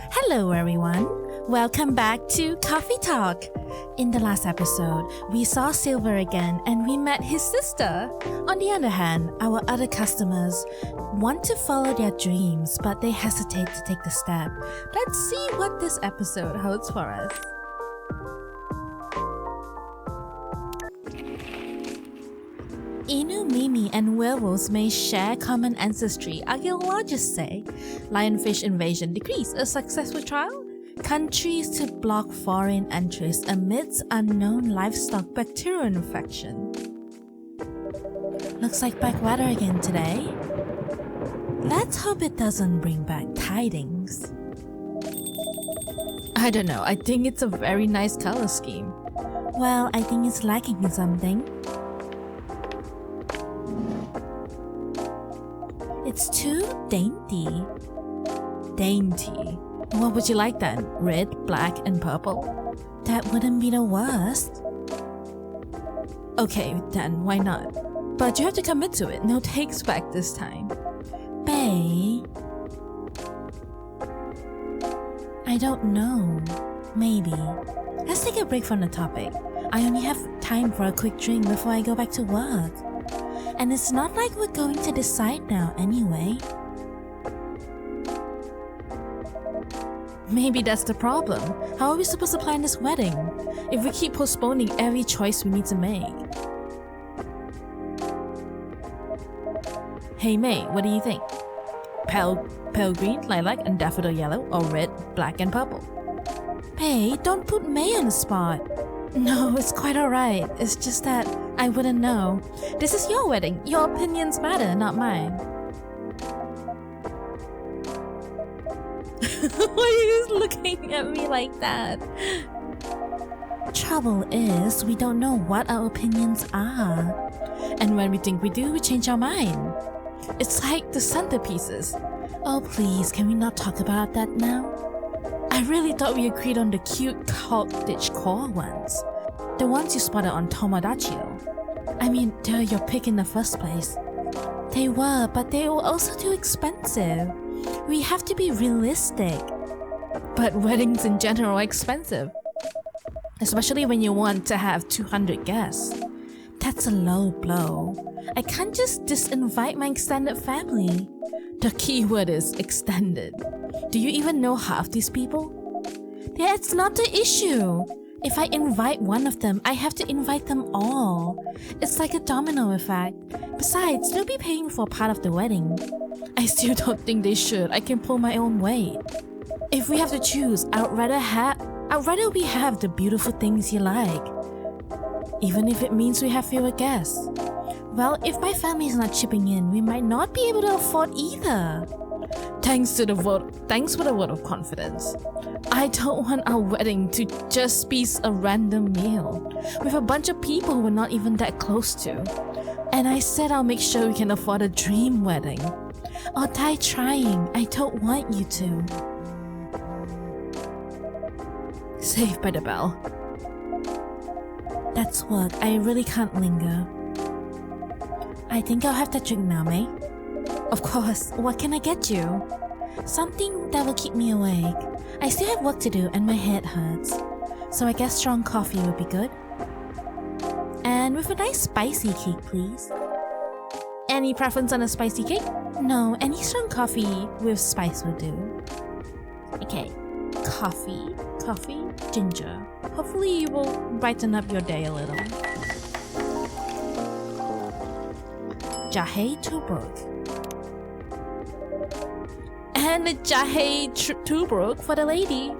Hello everyone, welcome back to Coffee Talk. In the last episode, we saw Silver again and we met his sister. On the other hand, our other customers want to follow their dreams but they hesitate to take the step. Let's see what this episode holds for us. Inu, Mimi, and werewolves may share common ancestry, archaeologists say. Lionfish invasion decrees, a successful trial? Countries to block foreign entries amidst unknown livestock bacterial infection. Looks like bad weather again today. Let's hope it doesn't bring back tidings. I don't know, I think it's a very nice color scheme. Well, I think it's lacking in something. It's too dainty. Dainty. What would you like then? Red, black, and purple? That wouldn't be the worst. Okay, then why not? But you have to commit to it. No takes back this time. Bae? I don't know. Maybe. Let's take a break from the topic. I only have time for a quick drink before I go back to work. And it's not like we're going to decide now anyway. Maybe that's the problem. How are we supposed to plan this wedding if we keep postponing every choice we need to make? Hey May, what do you think? Pale green, lilac, and daffodil yellow, or red, black, and purple? Hey, don't put May on the spot. No, it's quite alright. It's just that I wouldn't know. This is your wedding. Your opinions matter, not mine. Why are you guys looking at me like that? Trouble is, we don't know what our opinions are. And when we think we do, we change our mind. It's like the centerpieces. Oh please, can we not talk about that now? I really thought we agreed on the cute cottagecore ones. The ones you spotted on Tomodachi. I mean, they're your pick in the first place. They were, but they were also too expensive. We have to be realistic. But weddings in general are expensive. Especially when you want to have 200 guests. That's a low blow. I can't just disinvite my extended family. The key word is extended. Do you even know half these people? That's not the issue. If I invite one of them, I have to invite them all. It's like a domino effect. Besides, they'll be paying for part of the wedding. I still don't think they should. I can pull my own weight. If we have to choose, I'd rather we have the beautiful things you like. Even if it means we have fewer guests. Well, if my family is not chipping in, we might not be able to afford either. Thanks for the vote of confidence. I don't want our wedding to just be a random meal with a bunch of people we're not even that close to. And I said I'll make sure we can afford a dream wedding. I'll die trying. I don't want you to. Saved by the bell. That's work. I really can't linger. I think I'll have that drink now, May. Of course, what can I get you? Something that will keep me awake. I still have work to do and my head hurts. So I guess strong coffee would be good. And with a nice spicy cake, please. Any preference on a spicy cake? No, any strong coffee with spice will do. Okay, coffee, ginger. Hopefully you will brighten up your day a little. Jahe Tubruk. And a Jahe Tubruk for the lady.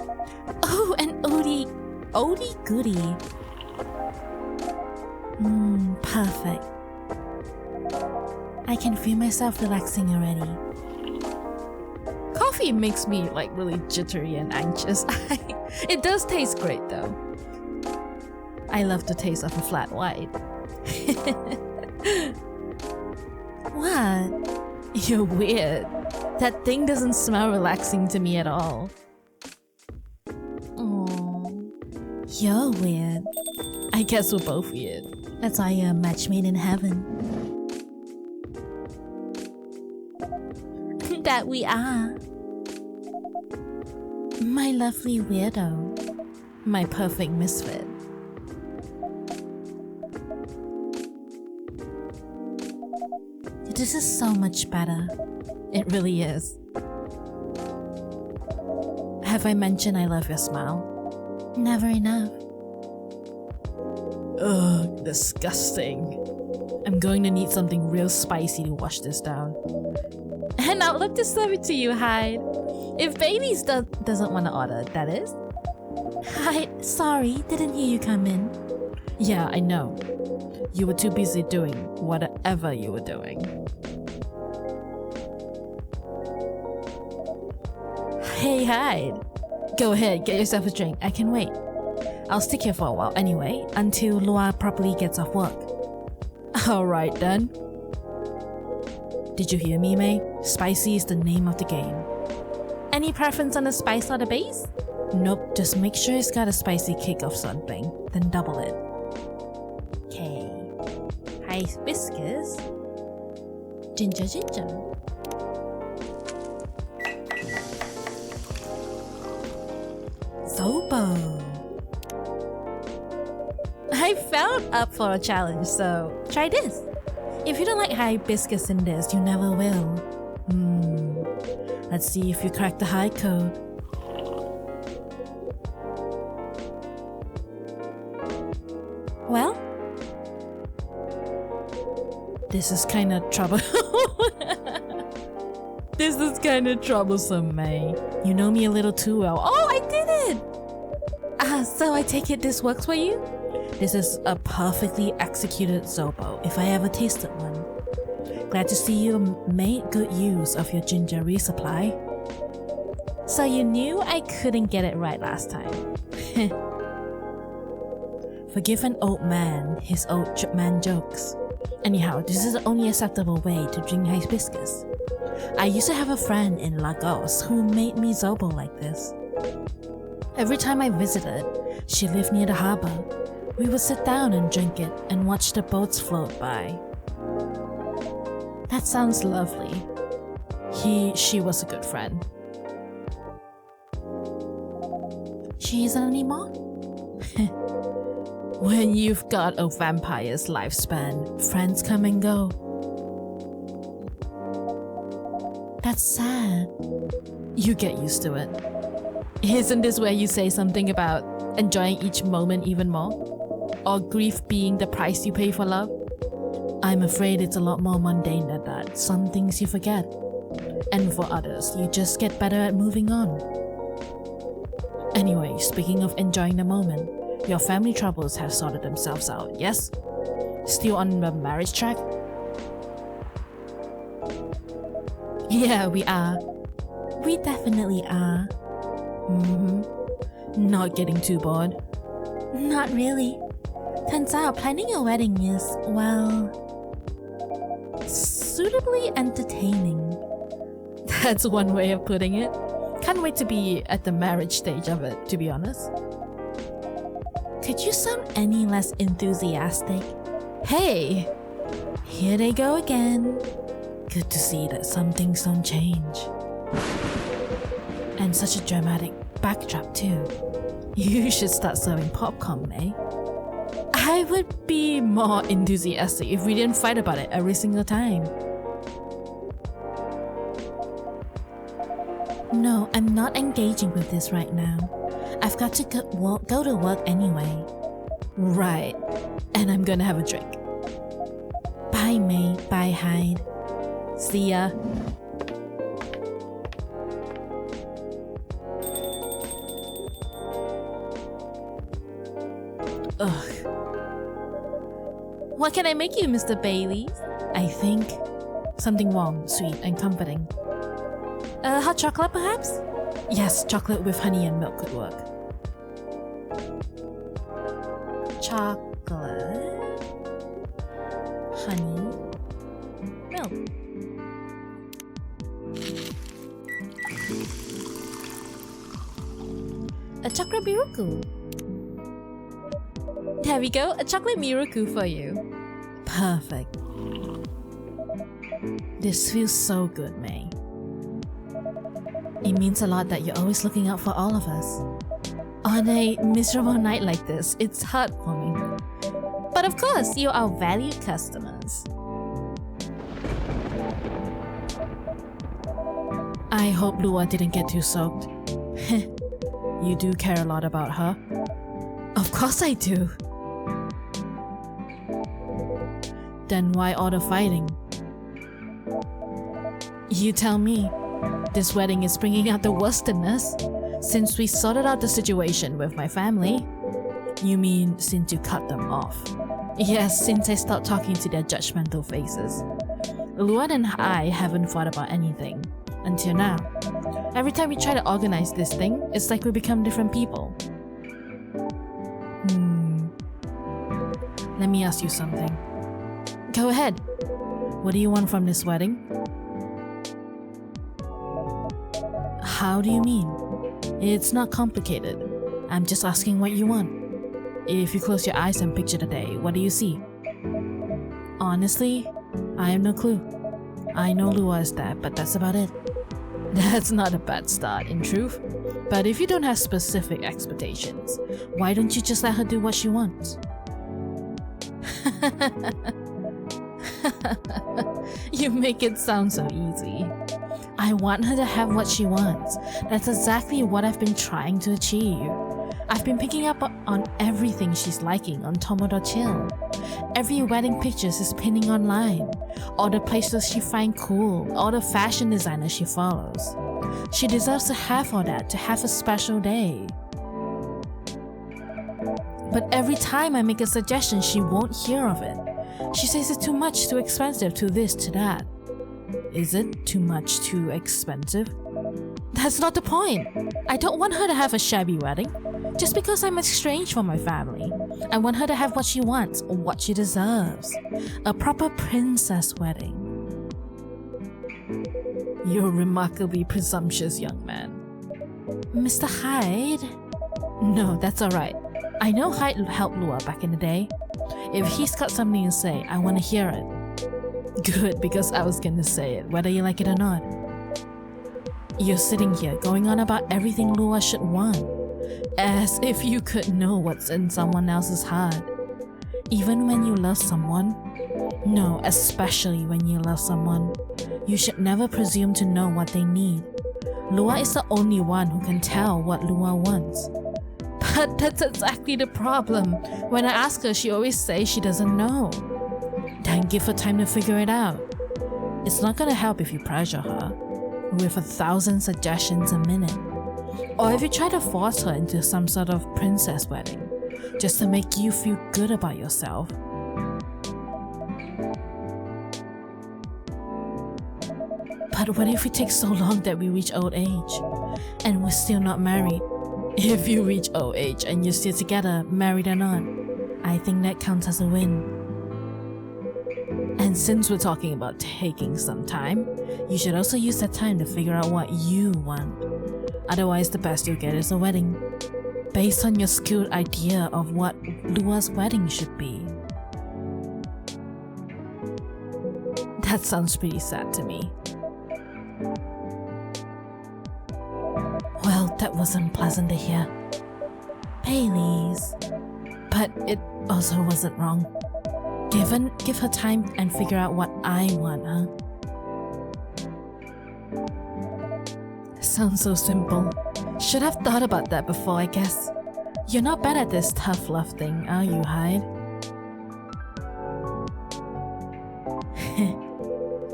Oh, and Odie Goodie. Perfect. I can feel myself relaxing already. Coffee makes me like really jittery and anxious. It does taste great though. I love the taste of a flat white. What? You're weird. That thing doesn't smell relaxing to me at all. Oh, you're weird. I guess we're both weird. That's why you're a match made in heaven. That we are. My lovely weirdo. My perfect misfit. This is so much better. It really is. Have I mentioned I love your smile? Never enough. Ugh, disgusting. I'm going to need something real spicy to wash this down. And I'd love to serve it to you, Hyde. If Bailey's doesn't want to order, that is. Hyde, sorry, didn't hear you come in. Yeah, I know. You were too busy doing whatever you were doing. Hey, Hyde. Go ahead, get yourself a drink. I can wait. I'll stick here for a while anyway, until Loa properly gets off work. Alright then. Did you hear me, May? Spicy is the name of the game. Any preference on the spice or the base? Nope, just make sure it's got a spicy kick of something, then double it. Okay. Hibiscus. Ginger. Zobo. I felt up for a challenge, so try this. If you don't like hibiscus in this, you never will. Let's see if you crack the high code. Well, this is kinda This is kinda troublesome, May. You know me a little too well. Oh, I did it! So I take it this works for you? This is a perfectly executed Zobo, if I ever tasted one. Glad to see you made good use of your ginger resupply. So you knew I couldn't get it right last time. Forgive an old man his old man jokes. Anyhow, this is the only acceptable way to drink hibiscus. I used to have a friend in Lagos who made me Zobo like this. Every time I visited, she lived near the harbor. We would sit down and drink it and watch the boats float by. That sounds lovely. She was a good friend. She isn't anymore? When you've got a vampire's lifespan, friends come and go. That's sad. You get used to it. Isn't this where you say something about enjoying each moment even more? Or grief being the price you pay for love? I'm afraid it's a lot more mundane than that. Some things you forget. And for others, you just get better at moving on. Anyway, speaking of enjoying the moment, your family troubles have sorted themselves out, yes? Still on the marriage track? Yeah, we are. We definitely are. Not getting too bored? Not really. Turns out planning a wedding is, well, suitably entertaining. That's one way of putting it. Can't wait to be at the marriage stage of it, to be honest. Could you sound any less enthusiastic? Hey! Here they go again. Good to see that some things don't change. And such a dramatic backdrop too. You should start serving popcorn, eh? I would be more enthusiastic if we didn't fight about it every single time. No, I'm not engaging with this right now. I've got to go to work anyway. Right. And I'm gonna have a drink. Bye, May. Bye, Hyde. See ya. Ugh. What can I make you, Mr. Bailey? I think something warm, sweet, and comforting. Hot chocolate, perhaps? Yes, chocolate with honey and milk could work. Chocolate, honey, milk. A chocolate miruku. There we go, a chocolate miruku for you. Perfect. This feels so good, May. It means a lot that you're always looking out for all of us. On a miserable night like this, it's heartwarming. But of course, you are valued customers. I hope Lua didn't get too soaked. You do care a lot about her. Of course I do. Then why all the fighting? You tell me. This wedding is bringing out the worst in us. Since we sorted out the situation with my family. You mean since you cut them off? Yes, since I stopped talking to their judgmental faces. Luan and I haven't fought about anything. Until now. Every time we try to organize this thing, it's like we become different people. Let me ask you something. Go ahead. What do you want from this wedding? How do you mean? It's not complicated. I'm just asking what you want. If you close your eyes and picture the day, what do you see? Honestly, I have no clue. I know Lua is there, but that's about it. That's not a bad start, in truth. But if you don't have specific expectations, why don't you just let her do what she wants? You make it sound so easy. I want her to have what she wants. That's exactly what I've been trying to achieve. I've been picking up on everything she's liking on Tomo.chill. Every wedding pictures is pinning online. All the places she finds cool, all the fashion designers she follows. She deserves to have all that, to have a special day. But every time I make a suggestion, she won't hear of it. She says it's too much, too expensive, too this, too that. Is it too much, too expensive? That's not the point. I don't want her to have a shabby wedding. Just because I'm estranged from my family. I want her to have what she wants, or what she deserves. A proper princess wedding. You're a remarkably presumptuous young man. Mr. Hyde? No, that's alright. I know Hyde helped Lua back in the day. If he's got something to say, I want to hear it. Good, because I was gonna say it, whether you like it or not. You're sitting here going on about everything Lua should want. As if you could know what's in someone else's heart. Even when you love someone? No, especially when you love someone. You should never presume to know what they need. Lua is the only one who can tell what Lua wants. But that's exactly the problem. When I ask her, she always says she doesn't know. Then give her time to figure it out. It's not gonna help if you pressure her with 1,000 suggestions a minute. Or if you try to force her into some sort of princess wedding, just to make you feel good about yourself. But what if it takes so long that we reach old age, and we're still not married? If you reach old age and you're still together, married or not, I think that counts as a win. And since we're talking about taking some time, you should also use that time to figure out what you want. Otherwise, the best you'll get is a wedding, based on your skewed idea of what Lua's wedding should be. That sounds pretty sad to me. Well, that wasn't pleasant to hear. Baileys. But it also wasn't wrong. Give her time and figure out what I want, huh? Sounds so simple. Should have thought about that before, I guess. You're not bad at this tough love thing, are you, Hyde?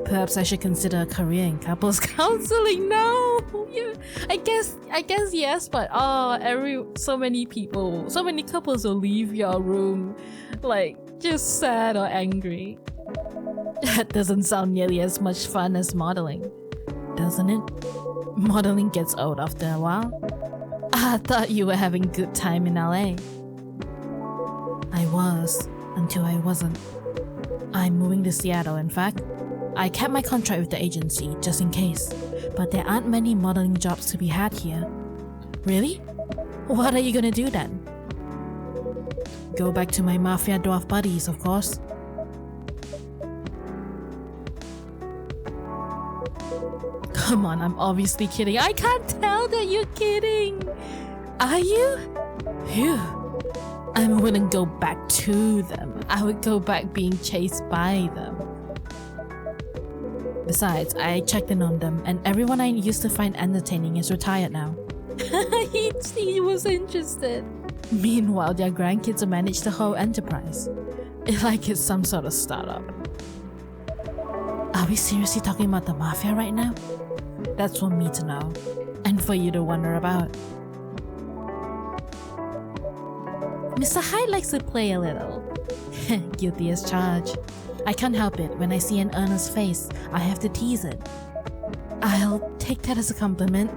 Perhaps I should consider a career in couples counseling. No, yeah, I guess yes, but so many couples will leave your room, like just sad or angry. That doesn't sound nearly as much fun as modeling, doesn't it? Modeling gets old after a while. I thought you were having a good time in LA. I was, until I wasn't. I'm moving to Seattle, in fact. I kept my contract with the agency, just in case. But there aren't many modeling jobs to be had here. Really? What are you gonna do then? Go back to my mafia dwarf buddies, of course. Come on, I'm obviously kidding. I can't tell that you're kidding. Are you? Phew. I wouldn't go back to them. I would go back being chased by them. Besides, I checked in on them, and everyone I used to find entertaining is retired now. he was interested. Meanwhile, their grandkids manage the whole enterprise. It's like it's some sort of startup. Are we seriously talking about the mafia right now? That's for me to know, and for you to wonder about. Mr. Hyde likes to play a little. Guilty as charged. I can't help it. When I see an earnest face, I have to tease it. I'll take that as a compliment.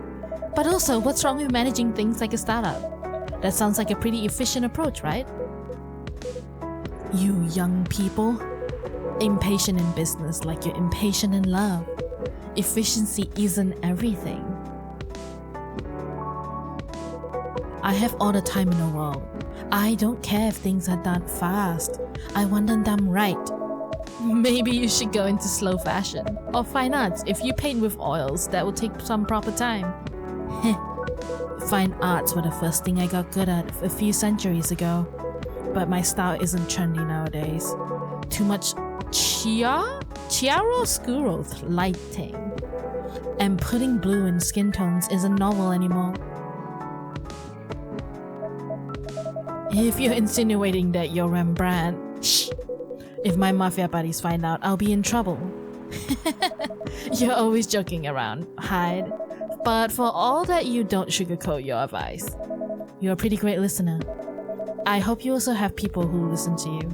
But also, what's wrong with managing things like a startup? That sounds like a pretty efficient approach, right? You young people. Impatient in business like you're impatient in love. Efficiency isn't everything. I have all the time in the world. I don't care if things are done fast. I want them done right. Maybe you should go into slow fashion or fine arts. If you paint with oils, that will take some proper time. Fine arts were the first thing I got good at a few centuries ago. But my style isn't trendy nowadays. Too much chiaroscuro lighting. And putting blue in skin tones isn't novel anymore. If you're insinuating that you're Rembrandt, shh. If my mafia buddies find out, I'll be in trouble. You're always joking around, Hyde. But for all that, you don't sugarcoat your advice. You're a pretty great listener. I hope you also have people who listen to you.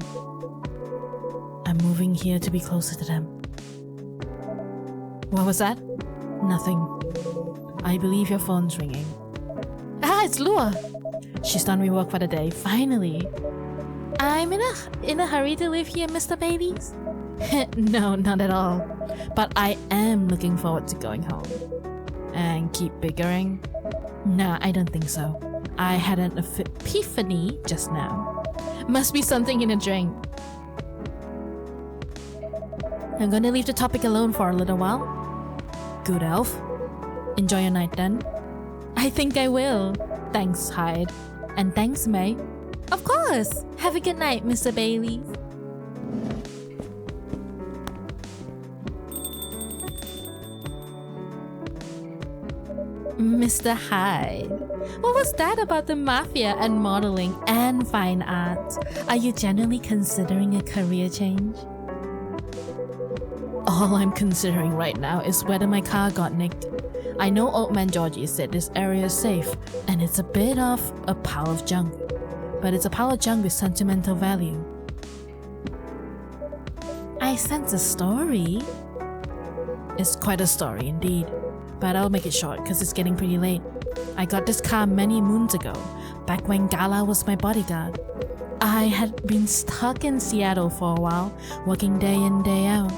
I'm moving here to be closer to them. What was that? Nothing. I believe your phone's ringing. Ah, it's Lua! She's done with work for the day, finally. I'm in a hurry to live here, Mr. Baileys. No, not at all. But I am looking forward to going home. And keep bickering? Nah, I don't think so. I had an epiphany just now. Must be something in a drink. I'm gonna leave the topic alone for a little while. Good elf. Enjoy your night then. I think I will. Thanks, Hyde. And thanks, May. Of course! Have a good night, Mr. Bailey. Mr. Hyde, what was that about the mafia and modeling and fine arts? Are you genuinely considering a career change? All I'm considering right now is whether my car got nicked. I know Old Man Georgie said this area is safe, and it's a bit of a pile of junk. But it's a pile of junk with sentimental value. I sense a story. It's quite a story indeed. But I'll make it short because it's getting pretty late. I got this car many moons ago, back when Gala was my bodyguard. I had been stuck in Seattle for a while, working day in, day out.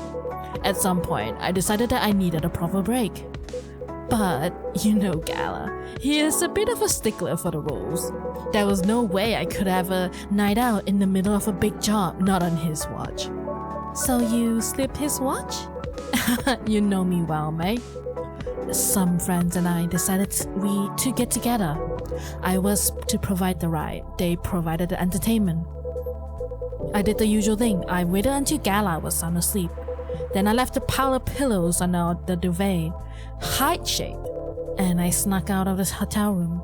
At some point, I decided that I needed a proper break. But, you know Gala, he is a bit of a stickler for the rules. There was no way I could have a night out in the middle of a big job, not on his watch. So you slipped his watch? You know me well, mate. Some friends and I decided to get together. I was to provide the ride, they provided the entertainment. I did the usual thing. I waited until Gala was sound asleep. Then I left a pile of pillows on the duvet, heart-shaped, and I snuck out of the hotel room.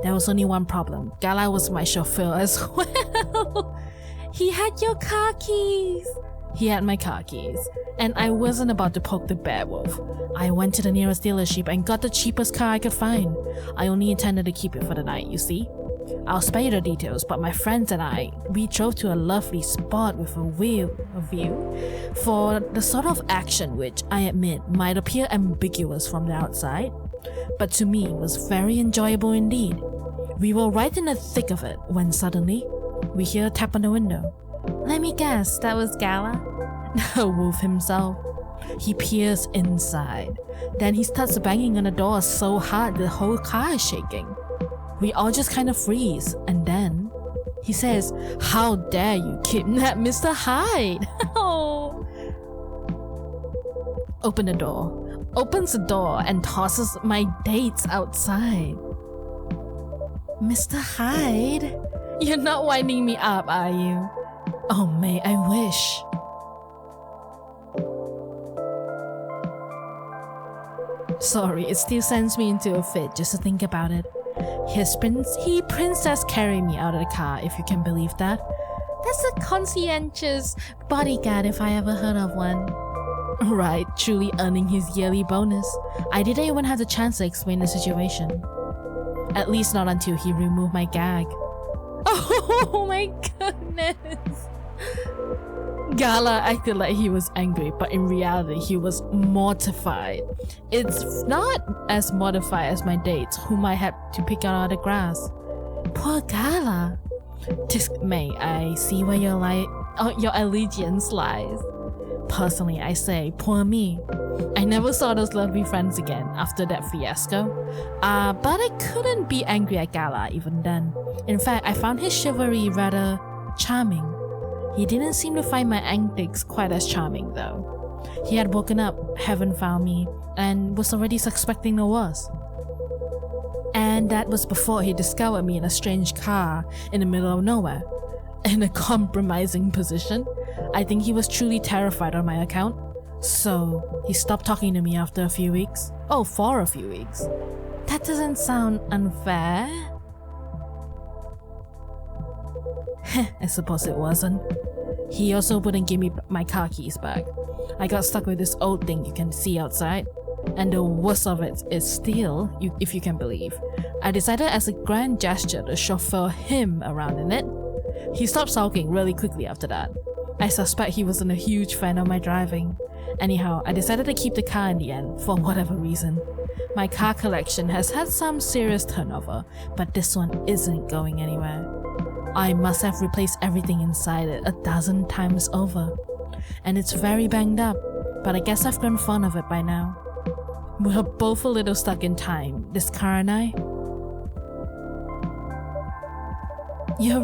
There was only one problem. Gala was my chauffeur as well. He had your car keys. He had my car keys, and I wasn't about to poke the bear wolf. I went to the nearest dealership and got the cheapest car I could find. I only intended to keep it for the night, you see. I'll spare you the details, but my friends and I, we drove to a lovely spot with a view for the sort of action which, I admit, might appear ambiguous from the outside, but to me was very enjoyable indeed. We were right in the thick of it when suddenly, we hear a tap on the window. Let me guess, that was Gala? The wolf himself. He peers inside. Then he starts banging on the door so hard the whole car is shaking. We all just kind of freeze, and then he says, "How dare you kidnap Mr. Hyde?" Oh. Open the door. opens the door and tosses my dates outside. Mr. Hyde, you're not winding me up, are you? Oh, May, I wish. Sorry, it still sends me into a fit just to think about it. He princess carried me out of the car, if you can believe that. That's a conscientious bodyguard if I ever heard of one. Right, truly earning his yearly bonus. I didn't even have the chance to explain the situation. At least not until he removed my gag. Oh my goodness! Gala acted like he was angry, but in reality he was mortified. It's not as mortified as my dates, whom I had to pick out of the grass. Poor Gala. May, I see where your allegiance lies. Personally, I say, poor me. I never saw those lovely friends again after that fiasco. But I couldn't be angry at Gala even then. In fact, I found his chivalry rather charming. He didn't seem to find my antics quite as charming though. He had woken up, haven't found me, and was already suspecting the worst. And that was before he discovered me in a strange car in the middle of nowhere, in a compromising position. I think he was truly terrified on my account. So he stopped talking to me after a few weeks. Oh, for a few weeks. That doesn't sound unfair. I suppose it wasn't. He also wouldn't give me my car keys back. I got stuck with this old thing you can see outside. And the worst of it is still, if you can believe, I decided as a grand gesture to chauffeur him around in it. He stopped sulking really quickly after that. I suspect he wasn't a huge fan of my driving. Anyhow, I decided to keep the car in the end, for whatever reason. My car collection has had some serious turnover, but this one isn't going anywhere. I must have replaced everything inside it 1,000 times over. And it's very banged up, but I guess I've grown fond of it by now. We're both a little stuck in time, this car and I. You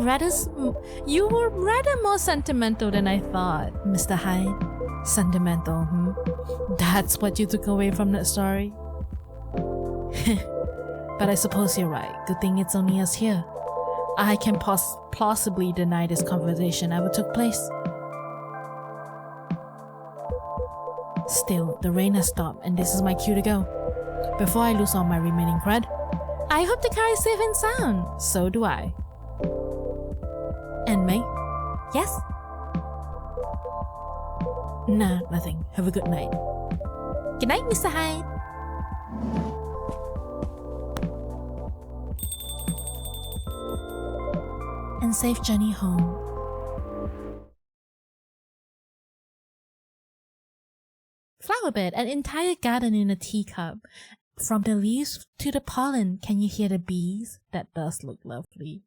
were rather more sentimental than I thought, Mr. Hyde. Sentimental, That's what you took away from that story? But I suppose you're right. Good thing it's only us here. I can plausibly deny this conversation ever took place. Still, the rain has stopped and this is my cue to go. Before I lose all my remaining cred, I hope the car is safe and sound. So do I. And May? Yes? Nah, nothing. Have a good night. Good night, Mr. Hyde. And safe journey home. Flower bed, an entire garden in a teacup. From the leaves to the pollen, can you hear the bees? That does look lovely.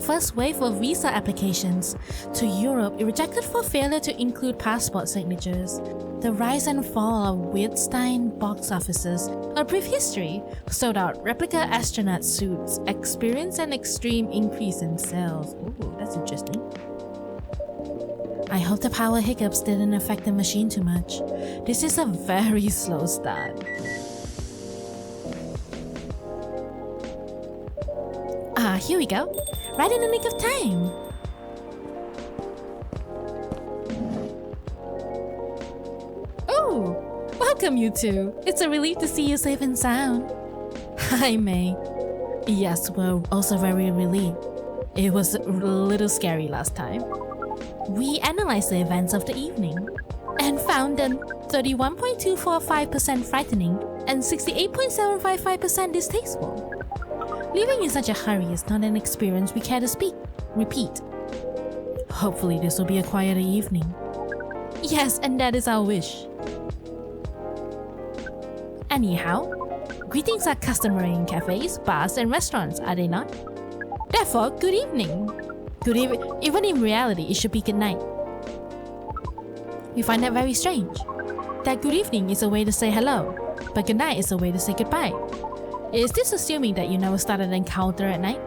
First wave of visa applications to Europe rejected for failure to include passport signatures. The rise and fall of Weirstein box offices, a brief history, sold out replica astronaut suits, experienced an extreme increase in sales. Ooh, that's interesting. I hope the power hiccups didn't affect the machine too much. This is a very slow start. Here we go. Right in the nick of time. Oh, welcome you two. It's a relief to see you safe and sound. Hi, May. Yes, we're also very relieved. It was a little scary last time. We analyzed the events of the evening and found them 31.245% frightening and 68.755% distasteful. Leaving in such a hurry is not an experience we care to repeat. Hopefully this will be a quieter evening. Yes, and that is our wish. Anyhow, greetings are customary in cafes, bars, and restaurants, are they not? Therefore, good evening. Even in reality, it should be good night. We find that very strange. That good evening is a way to say hello. but goodnight is a way to say goodbye. Is this assuming that you never started an encounter at night?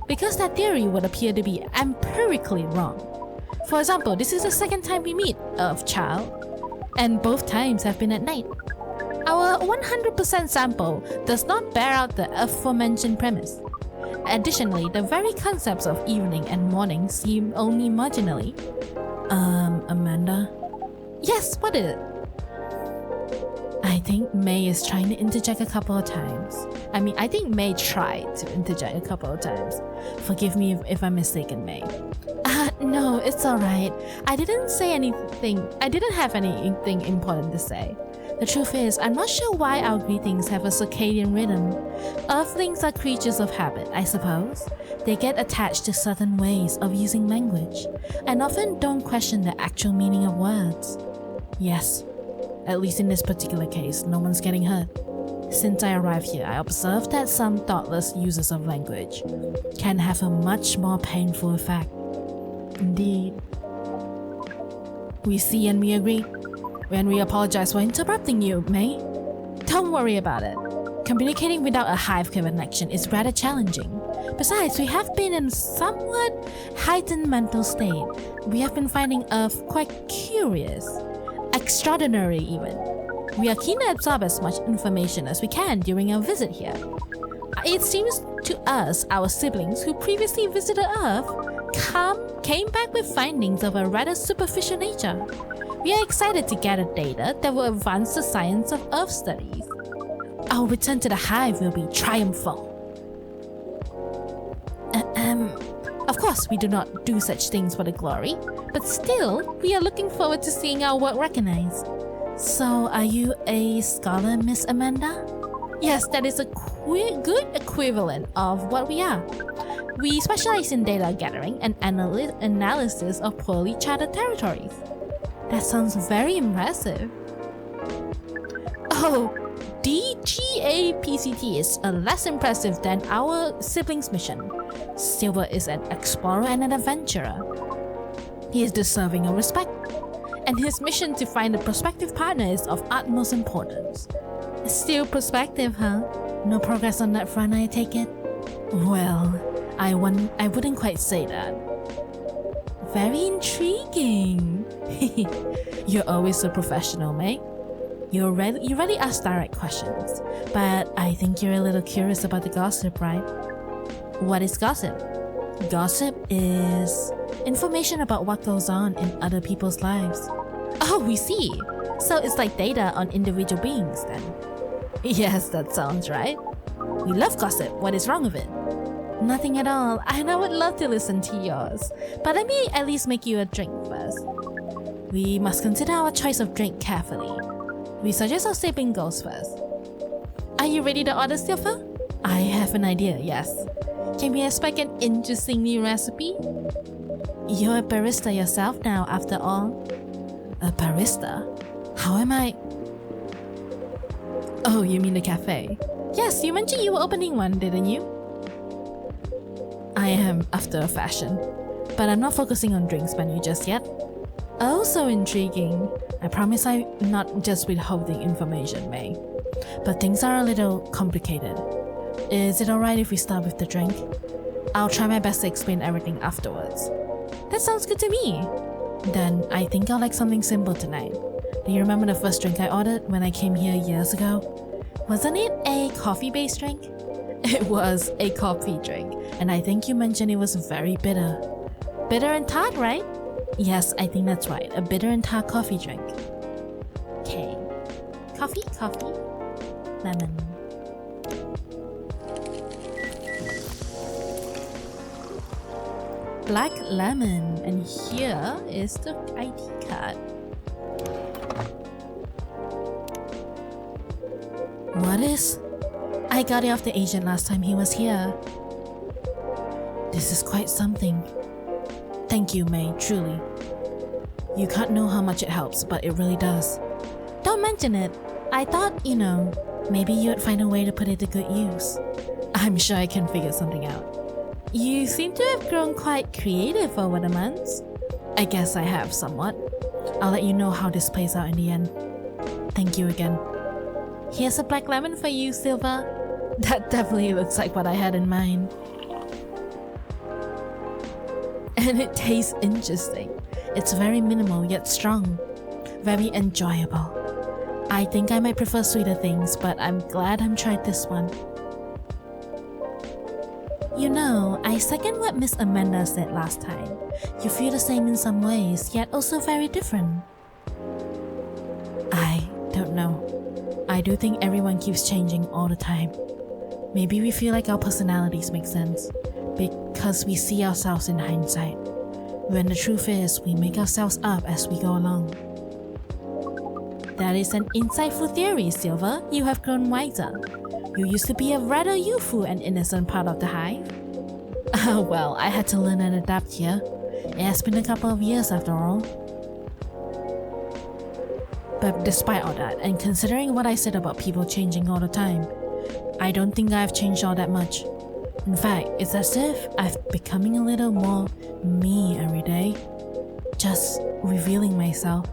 Because that theory would appear to be empirically wrong. For example, this is the second time we meet, Earth child, and both times have been at night. Our 100% sample does not bear out the aforementioned premise. Additionally, the very concepts of evening and morning seem only marginally. Amanda? Yes, what is it? I think May is trying to interject a couple of times. I think May tried to interject a couple of times. Forgive me if I'm mistaken, May. No, it's alright. I didn't have anything important to say. The truth is, I'm not sure why our greetings have a circadian rhythm. Earthlings are creatures of habit, I suppose. They get attached to certain ways of using language, and often don't question the actual meaning of words. Yes, at least in this particular case, no one's getting hurt. Since I arrived here, I observed that some thoughtless users of language can have a much more painful effect. Indeed. We see and we agree. And we apologize for interrupting you, May. Don't worry about it. Communicating without a hive connection is rather challenging. Besides, we have been in somewhat heightened mental state. We have been finding Earth quite curious. Extraordinary even. We are keen to absorb as much information as we can during our visit here. It seems to us, our siblings who previously visited Earth, came back with findings of a rather superficial nature. We are excited to gather data that will advance the science of Earth studies. Our return to the hive will be triumphal. Of course, we do not do such things for the glory, but still, we are looking forward to seeing our work recognized. So, are you a scholar, Miss Amanda? Yes, that is a good equivalent of what we are. We specialize in data gathering and analysis of poorly charted territories. That sounds very impressive. Oh, DGAPCT is less impressive than our siblings' mission. Silver is an explorer and an adventurer. He is deserving of respect, and his mission to find a prospective partner is of utmost importance. Still prospective, huh? No progress on that front, I take it? Well, I wouldn't quite say that. Very intriguing. You're always so professional, May. You really ask direct questions, but I think you're a little curious about the gossip, right? What is gossip? Gossip is information about what goes on in other people's lives. Oh, we see. So it's like data on individual beings then. Yes, that sounds right. We love gossip. What is wrong with it? Nothing at all, and I would love to listen to yours. But let me at least make you a drink first. We must consider our choice of drink carefully. We suggest our sibling goes first. Are you ready to order, Silver? I have an idea, yes. Can we expect an interesting new recipe? You're a barista yourself now, after all. A barista? How am I? Oh, you mean the cafe? Yes, you mentioned you were opening one, didn't you? I am, after a fashion. But I'm not focusing on drinks menu just yet. Oh, so intriguing. I promise I'm not just withholding information, May. But things are a little complicated. Is it alright if we start with the drink? I'll try my best to explain everything afterwards. That sounds good to me. Then I think I'll like something simple tonight. Do you remember the first drink I ordered when I came here years ago? Wasn't it a coffee-based drink? It was a coffee drink, and I think you mentioned it was very bitter. Bitter and tart, right? Yes, I think that's right. A bitter and tart coffee drink. Okay. Coffee, lemon. Black lemon, and here is the ID card. What is? I got it off the agent last time he was here. This is quite something. Thank you, May, truly. You can't know how much it helps, but it really does. Don't mention it. I thought, maybe you'd find a way to put it to good use. I'm sure I can figure something out. You seem to have grown quite creative over the months. I guess I have somewhat. I'll let you know how this plays out in the end. Thank you again. Here's a black lemon for you, Silver. That definitely looks like what I had in mind. And it tastes interesting. It's very minimal yet strong. Very enjoyable. I think I might prefer sweeter things, but I'm glad I tried this one. You know, I second what Miss Amanda said last time. You feel the same in some ways, yet also very different. I don't know. I do think everyone keeps changing all the time. Maybe we feel like our personalities make sense, because we see ourselves in hindsight, when the truth is we make ourselves up as we go along. That is an insightful theory, Silver. You have grown wiser. You used to be a rather youthful and innocent part of the hive. Well, I had to learn and adapt here. It has been a couple of years after all. But despite all that, and considering what I said about people changing all the time, I don't think I've changed all that much. In fact, it's as if I'm becoming a little more me every day. Just revealing myself.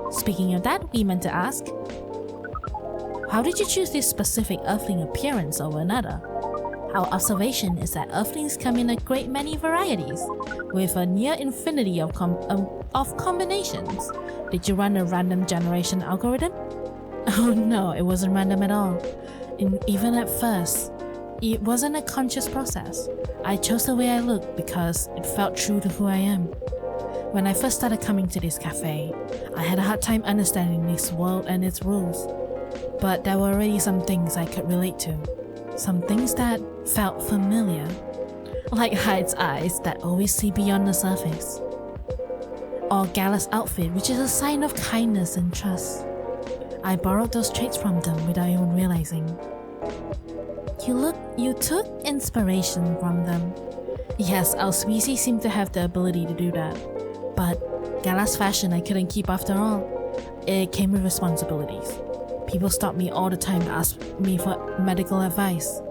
Speaking of that, we meant to ask, how did you choose this specific earthling appearance over another? Our observation is that earthlings come in a great many varieties, with a near infinity of combinations. Did you run a random generation algorithm? Oh no, it wasn't random at all. Even at first, it wasn't a conscious process. I chose the way I looked because it felt true to who I am. When I first started coming to this cafe, I had a hard time understanding this world and its rules. But there were already some things I could relate to. Some things that felt familiar. Like Hyde's eyes that always see beyond the surface. Or Gala's outfit, which is a sign of kindness and trust. I borrowed those traits from them without even realizing. You took inspiration from them. Yes, our species seem to have the ability to do that. But Gala's fashion I couldn't keep after all. It came with responsibilities. People stop me all the time to ask me for medical advice.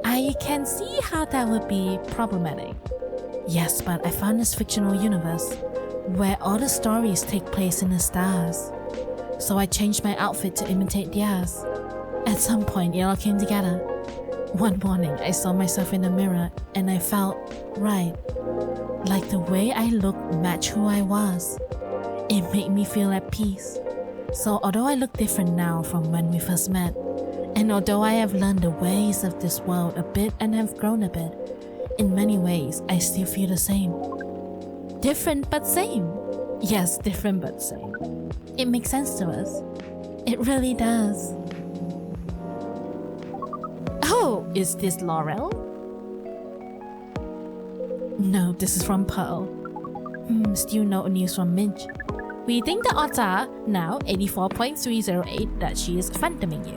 I can see how that would be problematic. Yes, but I found this fictional universe where all the stories take place in the stars. So I changed my outfit to imitate theirs. At some point, it all came together. One morning, I saw myself in the mirror and I felt right. Like the way I looked matched who I was. It made me feel at peace. So although I look different now from when we first met, and although I have learned the ways of this world a bit and have grown a bit, in many ways I still feel the same. Different but same. Yes, different but same. It makes sense to us. It really does. Oh, is this Laurel? No, this is from Pearl. Still no news from Midge. We think the odds are now 84.308 that she is phantoming you.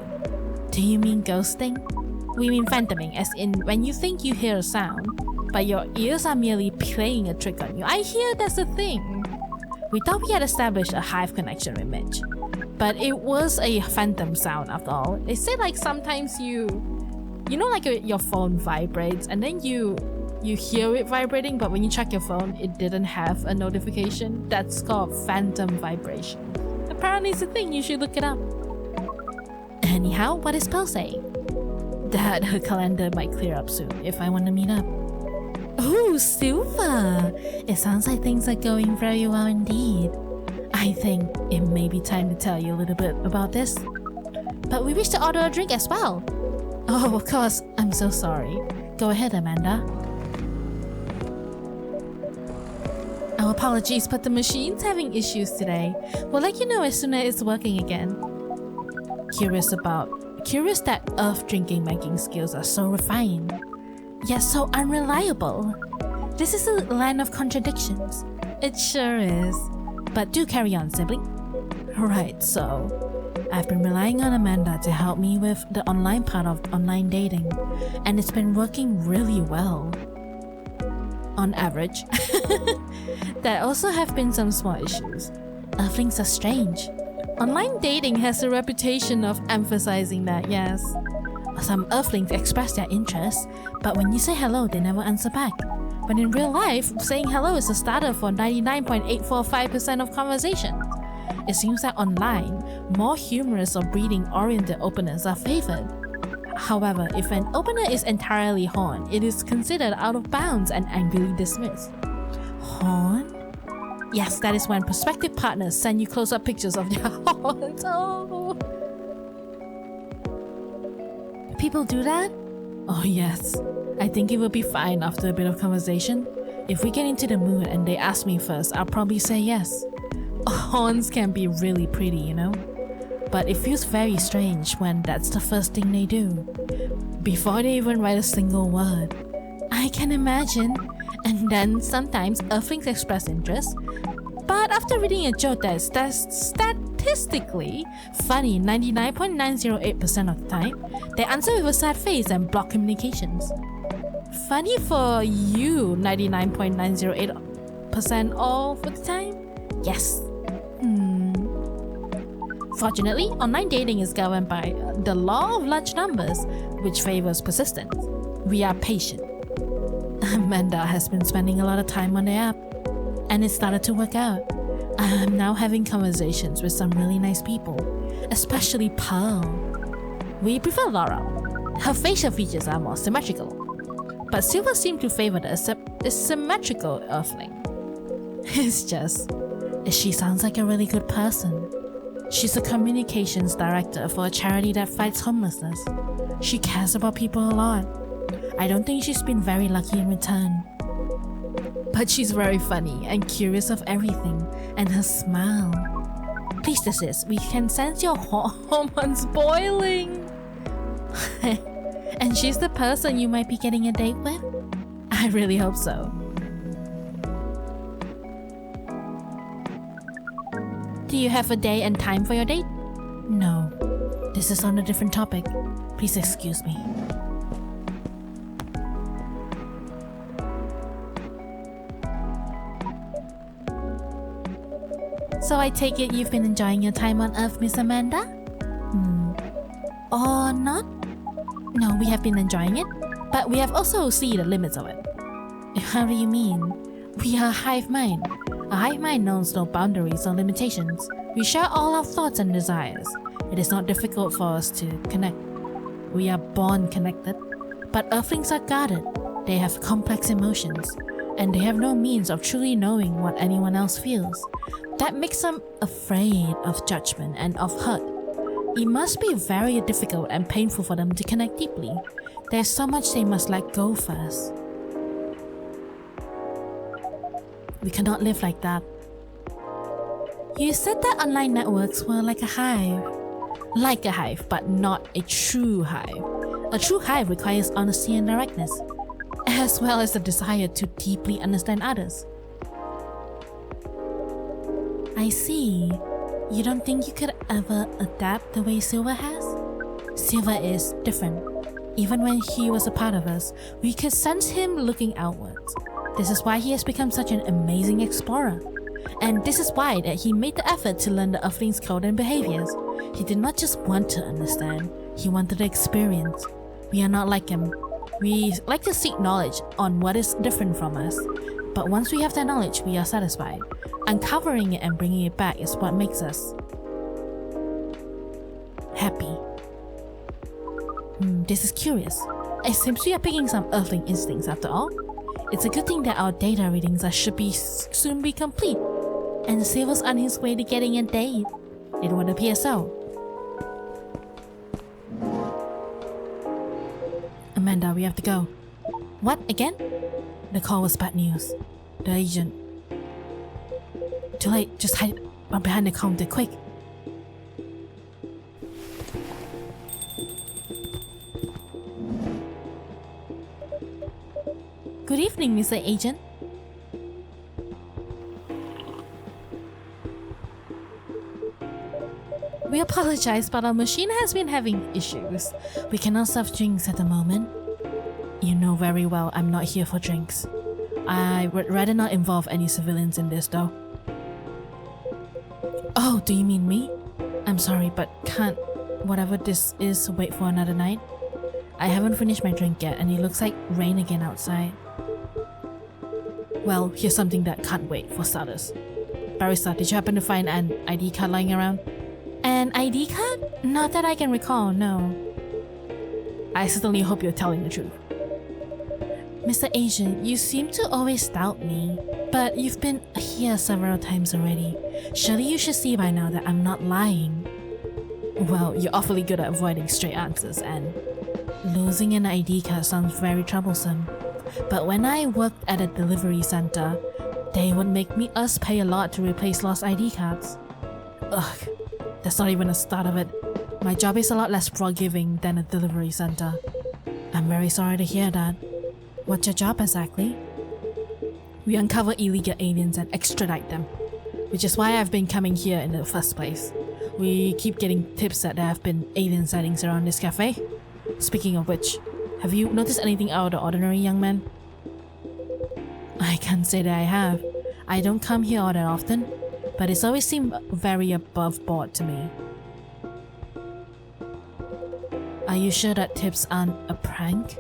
Do you mean ghosting? We mean phantoming, as in when you think you hear a sound, but your ears are merely playing a trick on you. I hear that's a thing. We thought we had established a hive connection with Midge, but it was a phantom sound after all. They say like sometimes you know like your phone vibrates and then you hear it vibrating, but when you check your phone, it didn't have a notification. That's called phantom vibration. Apparently it's a thing, you should look it up. Anyhow, what is Pearl saying? That her calendar might clear up soon if I want to meet up. Ooh, Silver! It sounds like things are going very well indeed. I think it may be time to tell you a little bit about this. But we wish to order a drink as well. Oh, of course, I'm so sorry. Go ahead, Amanda. Our apologies, but the machine's having issues today. We'll let you know as soon as it's working again. Curious that Earth drinking making skills are so refined, yet so unreliable. This is a land of contradictions. It sure is. But do carry on, sibling. Right, so I've been relying on Amanda to help me with the online part of online dating, and it's been working really well. On average. There also have been some small issues. Earthlings are strange. Online dating has a reputation of emphasizing that, yes. Some Earthlings express their interest, but when you say hello, they never answer back. When in real life, saying hello is a starter for 99.845% of conversations. It seems that online, more humorous or breeding-oriented openers are favored. However, if an opener is entirely horned, it is considered out of bounds and angrily dismissed. Horned? Yes, that is when prospective partners send you close-up pictures of their horns. Oh. People do that? Oh yes. I think it will be fine after a bit of conversation. If we get into the mood and they ask me first, I'll probably say yes. Horns can be really pretty, you know? But it feels very strange when that's the first thing they do. Before they even write a single word. I can imagine. And then sometimes Earthlings express interest. But after reading a joke that's statistically funny 99.908% of the time, they answer with a sad face and block communications. Funny for you 99.908% all of the time? Yes. Fortunately, online dating is governed by the law of large numbers, which favors persistence. We are patient. Amanda has been spending a lot of time on the app, and it started to work out. I am now having conversations with some really nice people, especially Pearl. We prefer Laura. Her facial features are more symmetrical, but Silver seemed to favor the symmetrical Earthling. It's just, she sounds like a really good person. She's a communications director for a charity that fights homelessness. She cares about people a lot. I don't think she's been very lucky in return. But she's very funny and curious of everything, and her smile. Please desist, we can sense your hormones boiling. And she's the person you might be getting a date with? I really hope so. Do you have a day and time for your date? No. This is on a different topic. Please excuse me. So I take it you've been enjoying your time on Earth, Miss Amanda? Or not? No, we have been enjoying it, but we have also seen the limits of it. How do you mean? We are a hive mind. A hive mind knows no boundaries or limitations. We share all our thoughts and desires. It is not difficult for us to connect. We are born connected, but Earthlings are guarded. They have complex emotions, and they have no means of truly knowing what anyone else feels. That makes them afraid of judgment and of hurt. It must be very difficult and painful for them to connect deeply. There's so much they must let go first. We cannot live like that. You said that online networks were like a hive. Like a hive, but not a true hive. A true hive requires honesty and directness, as well as the desire to deeply understand others. I see. You don't think you could ever adapt the way Silver has? Silver is different. Even when he was a part of us, we could sense him looking outwards. This is why he has become such an amazing explorer. And this is why that he made the effort to learn the Earthling's code and behaviors. He did not just want to understand, he wanted to experience. We are not like him. We like to seek knowledge on what is different from us. But once we have that knowledge, we are satisfied. Uncovering it and bringing it back is what makes us happy. This is curious. It seems we are picking some Earthling instincts after all. It's a good thing that our data readings should soon be complete, and Silver's on his way to getting a date. It would appear so. Amanda, we have to go. What, again? The call was bad news. The agent. Too late, just hide behind the counter, quick. Good evening, Mr. Agent. We apologize, but our machine has been having issues. We cannot serve drinks at the moment. You know very well I'm not here for drinks. I would rather not involve any civilians in this though. Oh, do you mean me? I'm sorry, but can't whatever this is wait for another night? I haven't finished my drink yet and it looks like rain again outside. Well, here's something that can't wait for starters. Barista, did you happen to find an ID card lying around? An ID card? Not that I can recall, no. I certainly hope you're telling the truth. Mr. Agent, you seem to always doubt me, but you've been here several times already. Surely you should see by now that I'm not lying. Well, you're awfully good at avoiding straight answers, and losing an ID card sounds very troublesome. But when I worked at a delivery center, they would make us pay a lot to replace lost ID cards. Ugh, that's not even the start of it. My job is a lot less forgiving than a delivery center. I'm very sorry to hear that. What's your job exactly? We uncover illegal aliens and extradite them, which is why I've been coming here in the first place. We keep getting tips that there have been alien sightings around this cafe. Speaking of which, have you noticed anything out of the ordinary, young man? I can't say that I have. I don't come here all that often, but it's always seemed very above board to me. Are you sure that tips aren't a prank?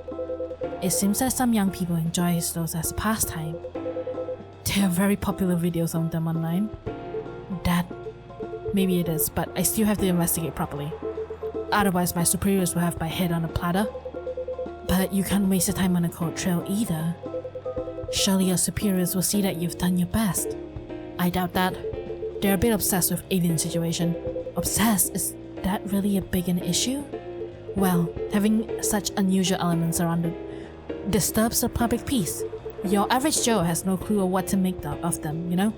It seems that some young people enjoy those as a pastime. There are very popular videos on them online. That... maybe it is, but I still have to investigate properly. Otherwise my superiors will have my head on a platter. But you can't waste your time on a cold trail either. Surely your superiors will see that you've done your best. I doubt that. They're a bit obsessed with alien situation. Obsessed? Is that really a big an issue? Well, having such unusual elements around it disturbs the public peace. Your average Joe has no clue of what to make of them, you know?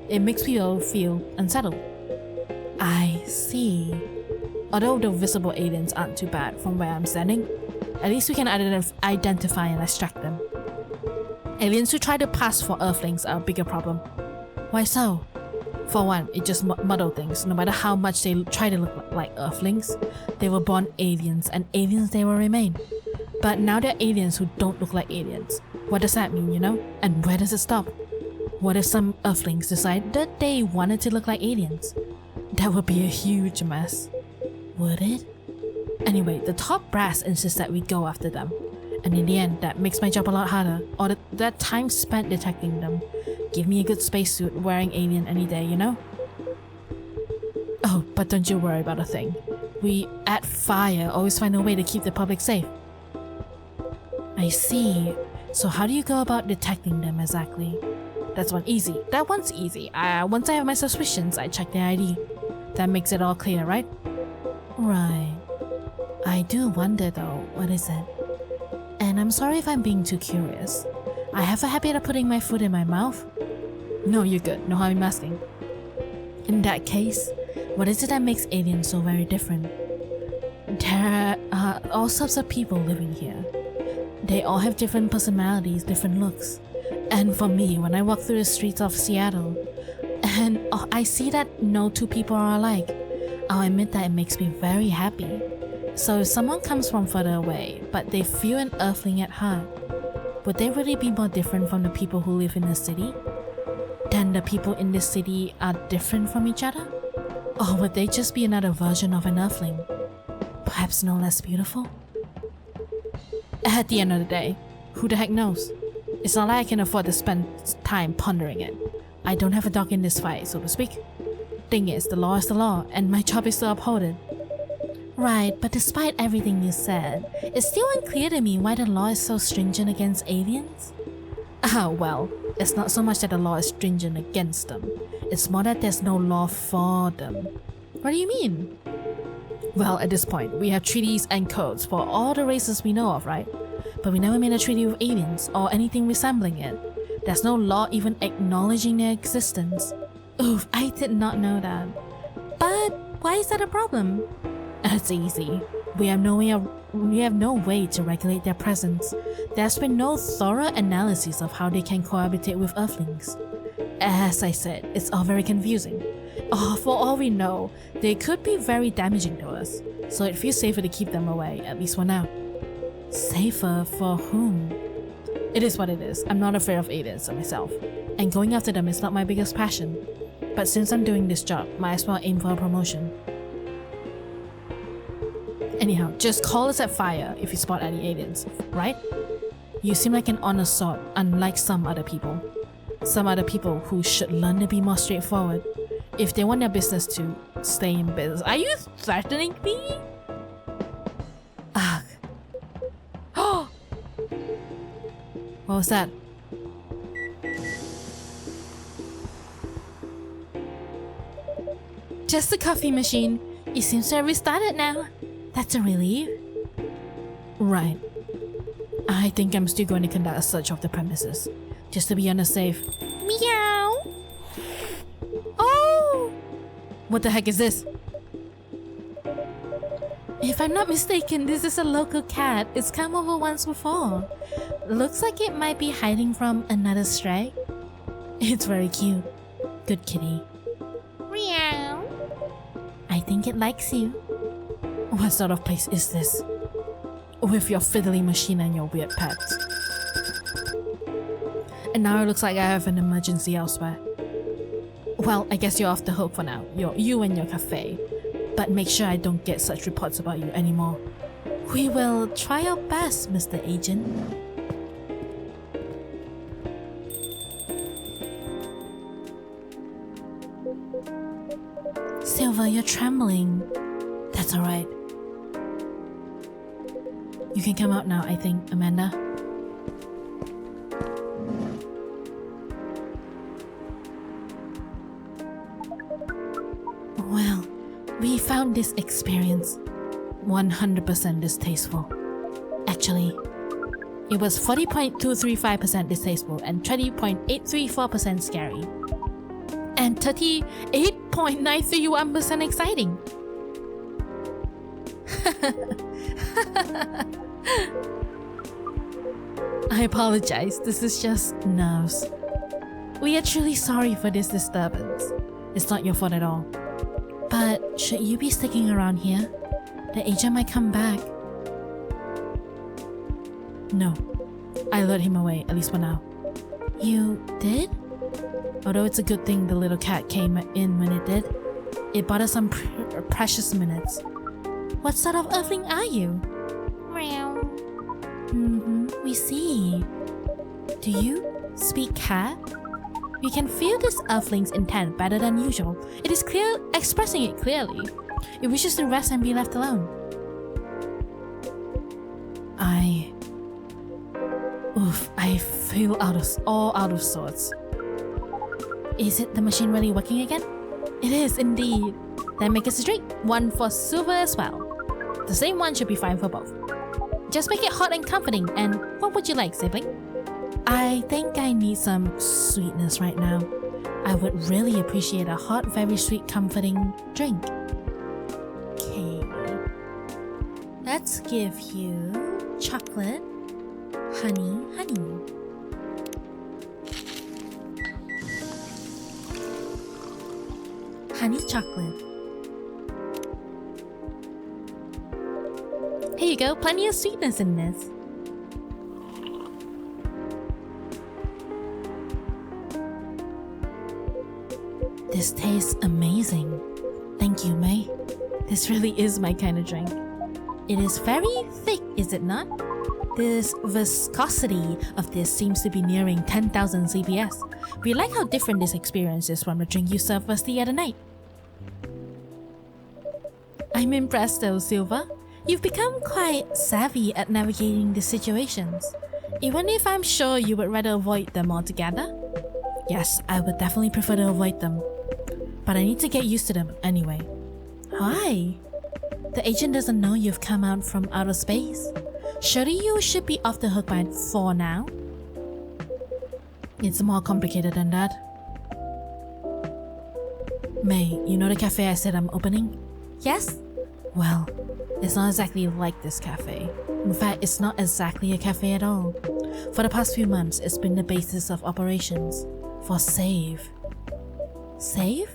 It makes people feel unsettled. I see. Although the visible aliens aren't too bad from where I'm standing, at least we can identify and extract them. Aliens who try to pass for Earthlings are a bigger problem. Why so? For one, it just muddles things. No matter how much they try to look like Earthlings, they were born aliens, and aliens they will remain. But now they're aliens who don't look like aliens. What does that mean, you know? And where does it stop? What if some Earthlings decide that they wanted to look like aliens? That would be a huge mess. Would it? Anyway, the top brass insists that we go after them. And in the end, that makes my job a lot harder. Or that time spent detecting them. Give me a good spacesuit wearing alien any day, you know? Oh, but don't you worry about a thing. We, at Fire, always find a way to keep the public safe. I see. So how do you go about detecting them exactly? That one's easy. Once I have my suspicions, I check their ID. That makes it all clear, right? Right. I do wonder though, what is it? And I'm sorry if I'm being too curious. I have a habit of putting my food in my mouth. No, you're good. No harm in asking. In that case, what is it that makes aliens so very different? There are all sorts of people living here. They all have different personalities, different looks. And for me, when I walk through the streets of Seattle, and I see that no two people are alike, I'll admit that it makes me very happy. So if someone comes from further away, but they feel an Earthling at heart, would they really be more different from the people who live in the city? Then the people in this city are different from each other? Or would they just be another version of an Earthling? Perhaps no less beautiful? At the end of the day, who the heck knows? It's not like I can afford to spend time pondering it. I don't have a dog in this fight, so to speak. Thing is, the law is the law, and my job is to uphold it. Right, but despite everything you said, it's still unclear to me why the law is so stringent against aliens. Well, it's not so much that the law is stringent against them. It's more that there's no law for them. What do you mean? Well, at this point, we have treaties and codes for all the races we know of, right? But we never made a treaty with aliens, or anything resembling it. There's no law even acknowledging their existence. Oof, I did not know that. But why is that a problem? It's easy. We have no way to regulate their presence. There's been no thorough analysis of how they can cohabitate with Earthlings. As I said, it's all very confusing. For all we know, they could be very damaging to us, so it feels safer to keep them away, at least for now. Safer for whom? It is what it is. I'm not afraid of aliens myself, and going after them is not my biggest passion. But since I'm doing this job, might as well aim for a promotion. Anyhow, just call us at Fire if you spot any aliens, right? You seem like an honest sort, unlike some other people. some other people who should learn to be more straightforward if they want their business to stay in business. Are you threatening me? Ugh. Oh! What was that? Just the coffee machine. It seems to have restarted now. That's a relief. Right. I think I'm still going to conduct a search of the premises, just to be on the safe. Meow! Oh! What the heck is this? If I'm not mistaken, this is a local cat. It's come over once before. Looks like it might be hiding from another stray. It's very cute. Good kitty. Meow. I think it likes you. What sort of place is this? With your fiddly machine and your weird pets. And now it looks like I have an emergency elsewhere. Well, I guess you're off the hook for now. You and your cafe. But make sure I don't get such reports about you anymore. We will try our best, Mr. Agent. Silver, you're trembling. That's alright. You can come out now, I think, Amanda. Well, we found this experience 100% distasteful. Actually, it was 40.235% distasteful and 20.834% scary. And 38.931% exciting. I apologize, this is just nerves. We are truly sorry for this disturbance. It's not your fault at all. But should you be sticking around here? The agent might come back. No, I lured him away, at least for now. You did? Although it's a good thing the little cat came in when it did. It bought us some precious minutes. What sort of earthling are you? Meow. We see. Do you speak cat? We can feel this earthling's intent better than usual. It is clear, expressing it clearly. It wishes to rest and be left alone. I feel all out of sorts. Is it the machine really working again? It is indeed. Then make us a drink. One for Silver as well. The same one should be fine for both. Just make it hot and comforting. And what would you like, sibling? I think I need some sweetness right now. I would really appreciate a hot, very sweet, comforting drink. Okay. Let's give you chocolate, honey. Honey chocolate. Here you go, plenty of sweetness in this. This tastes amazing. Thank you, May. This really is my kind of drink. It is very thick, is it not? This viscosity of this seems to be nearing 10,000 CPS. We like how different this experience is from the drink you served us the other night. I'm impressed though, Silver. You've become quite savvy at navigating the situations. Even if I'm sure you would rather avoid them altogether. Yes, I would definitely prefer to avoid them. But I need to get used to them anyway. Hi! The agent doesn't know you've come out from outer space. Surely you should be off the hook by 4 now. It's more complicated than that. May, you know the cafe I said I'm opening? Yes? Well, it's not exactly like this cafe. In fact, it's not exactly a cafe at all. For the past few months, it's been the basis of operations for SAVE. SAVE?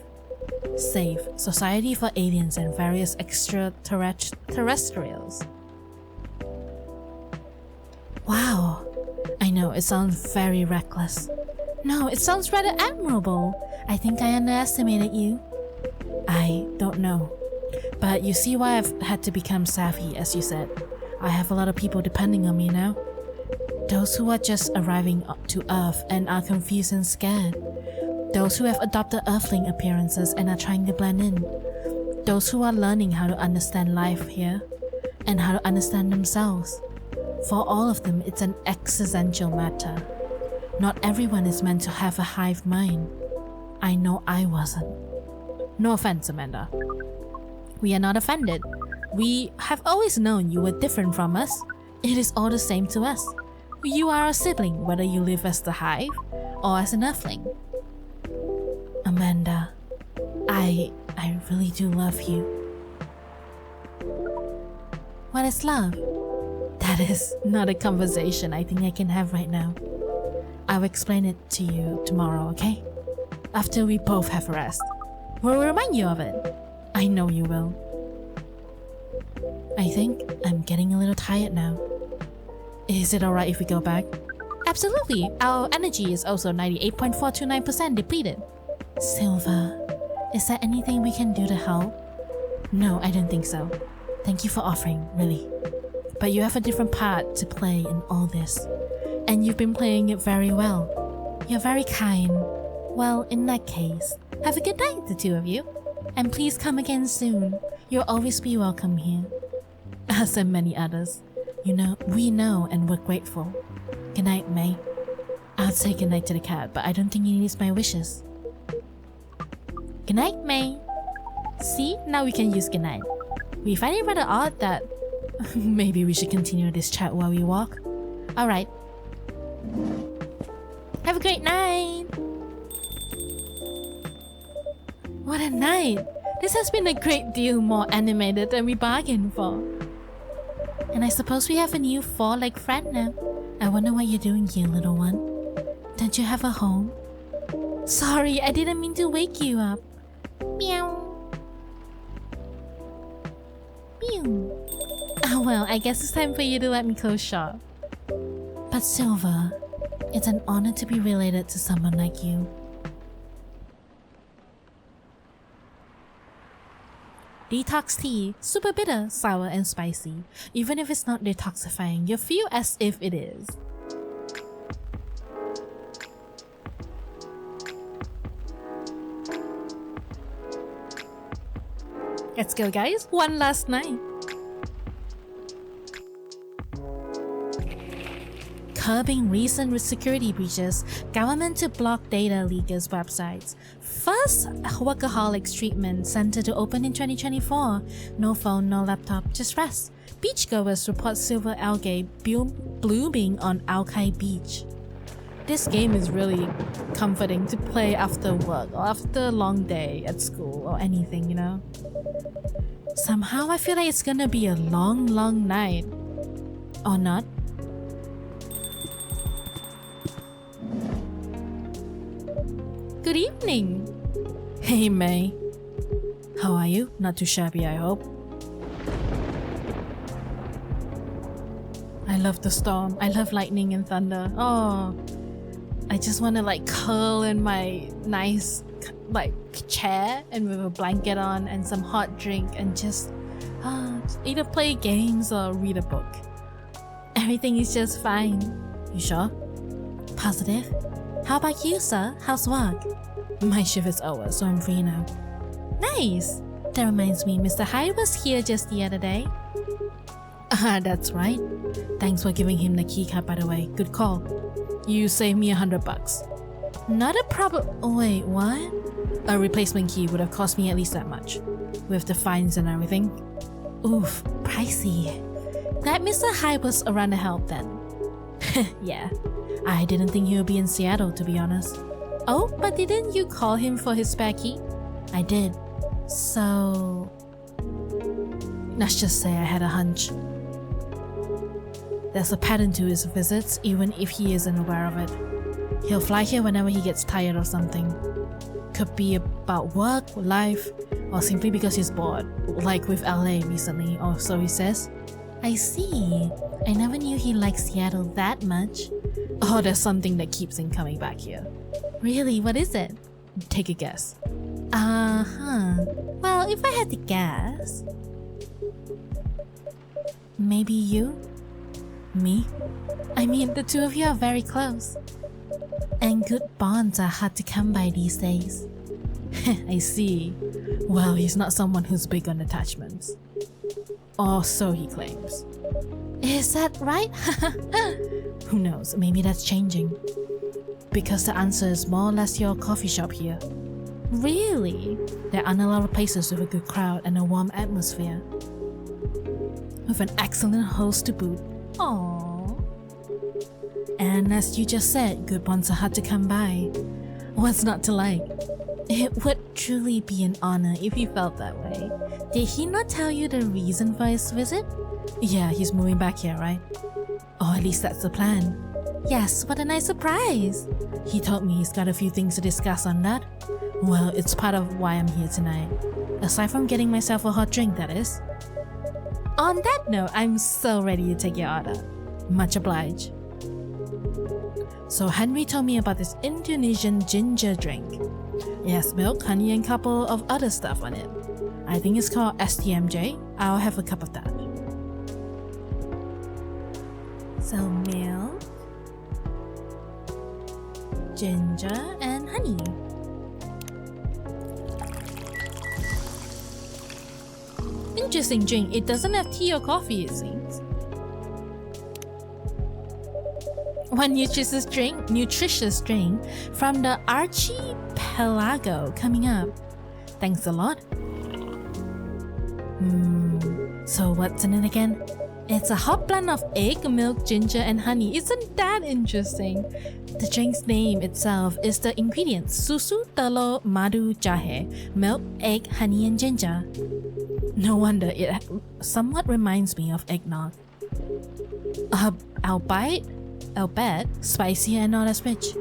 SAVE, Society for Aliens and Various Extraterrestrials. Wow, I know it sounds very reckless. No, it sounds rather admirable. I think I underestimated you. I don't know. But you see why I've had to become savvy, as you said. I have a lot of people depending on me now. Those who are just arriving to Earth and are confused and scared. Those who have adopted Earthling appearances and are trying to blend in. Those who are learning how to understand life here and how to understand themselves. For all of them, it's an existential matter. Not everyone is meant to have a hive mind. I know I wasn't. No offense, Amanda. We are not offended. We have always known you were different from us. It is all the same to us. You are a sibling, whether you live as the hive or as an earthling. Amanda, I really do love you. What is love? That is not a conversation I think I can have right now. I'll explain it to you tomorrow, okay? After we both have rest. We'll remind you of it. I know you will. I think I'm getting a little tired now. Is it alright if we go back? Absolutely! Our energy is also 98.429% depleted. Silver, is there anything we can do to help? No, I don't think so. Thank you for offering, really. But you have a different part to play in all this. And you've been playing it very well. You're very kind. Well, in that case, have a good night, the two of you. And please come again soon. You'll always be welcome here. As and many others. You know, we know and we're grateful. Good night, May. I'll say good night to the cat, but I don't think he needs my wishes. Good night, May. See, now we can use good night. We find it rather odd that maybe we should continue this chat while we walk. Alright. Have a great night! What a night! This has been a great deal more animated than we bargained for. And I suppose we have a new four-legged friend now. I wonder what you're doing here, little one. Don't you have a home? Sorry, I didn't mean to wake you up. Meow. Meow. Oh well, I guess it's time for you to let me close shop. But Silver, it's an honor to be related to someone like you. Detox tea, super bitter, sour and spicy. Even if it's not detoxifying, you feel as if it is. Let's go guys, one last night. Curbing recent security breaches, government to block data leakers' websites. First workaholics treatment center to open in 2024. No phone, no laptop, just rest. Beachgoers report silver algae blooming on Alki Beach. This game is really comforting to play after work or after a long day at school or anything, you know? Somehow I feel like it's gonna be a long, long night. Or not? Good evening! Hey May. How are you? Not too shabby, I hope. I love the storm. I love lightning and thunder. Oh, I just want to like curl in my nice like chair and with a blanket on and some hot drink and just either play games or read a book. Everything is just fine. You sure? Positive? How about you, sir? How's work? My shift is over, so I'm free now. Nice! That reminds me, Mr. Hyde was here just the other day. That's right. Thanks for giving him the keycard, by the way. Good call. You saved me $100. Not a problem. Oh, wait, what? A replacement key would have cost me at least that much. With the fines and everything. Oof, pricey. Glad Mr. Hyde was around to help then. Yeah. I didn't think he would be in Seattle, to be honest. Oh, but didn't you call him for his spare key? I did. So... let's just say I had a hunch. There's a pattern to his visits, even if he isn't aware of it. He'll fly here whenever he gets tired of something. Could be about work, life, or simply because he's bored, like with LA recently, or so he says. I see. I never knew he liked Seattle that much. Oh, there's something that keeps him coming back here. Really? What is it? Take a guess. Well, if I had to guess... maybe you? Me? I mean, the two of you are very close. And good bonds are hard to come by these days. I see. Well, he's not someone who's big on attachments. Or so he claims. Is that right? Who knows, maybe that's changing. Because the answer is more or less your coffee shop here. Really? There aren't a lot of places with a good crowd and a warm atmosphere. With an excellent host to boot. Aww. And as you just said, good bonds are hard to come by. What's not to like? It would truly be an honor if you felt that way. Did he not tell you the reason for his visit? Yeah, he's moving back here, right? Or at least that's the plan. Yes, what a nice surprise! He told me he's got a few things to discuss on that. Well, it's part of why I'm here tonight. Aside from getting myself a hot drink, that is. On that note, I'm so ready to take your order. Much obliged. So Henry told me about this Indonesian ginger drink. It has milk, honey, and a couple of other stuff on it. I think it's called STMJ. I'll have a cup of that. So milk, ginger, and honey. Interesting drink. It doesn't have tea or coffee, it seems. One nutritious drink from the archipelago coming up. Thanks a lot. So what's in it again? It's a hot blend of egg, milk, ginger, and honey. Isn't that interesting? The drink's name itself is the ingredients: susu, telur, madu, jahe, milk, egg, honey, and ginger. No wonder it somewhat reminds me of eggnog. Albeit spicy and not as rich.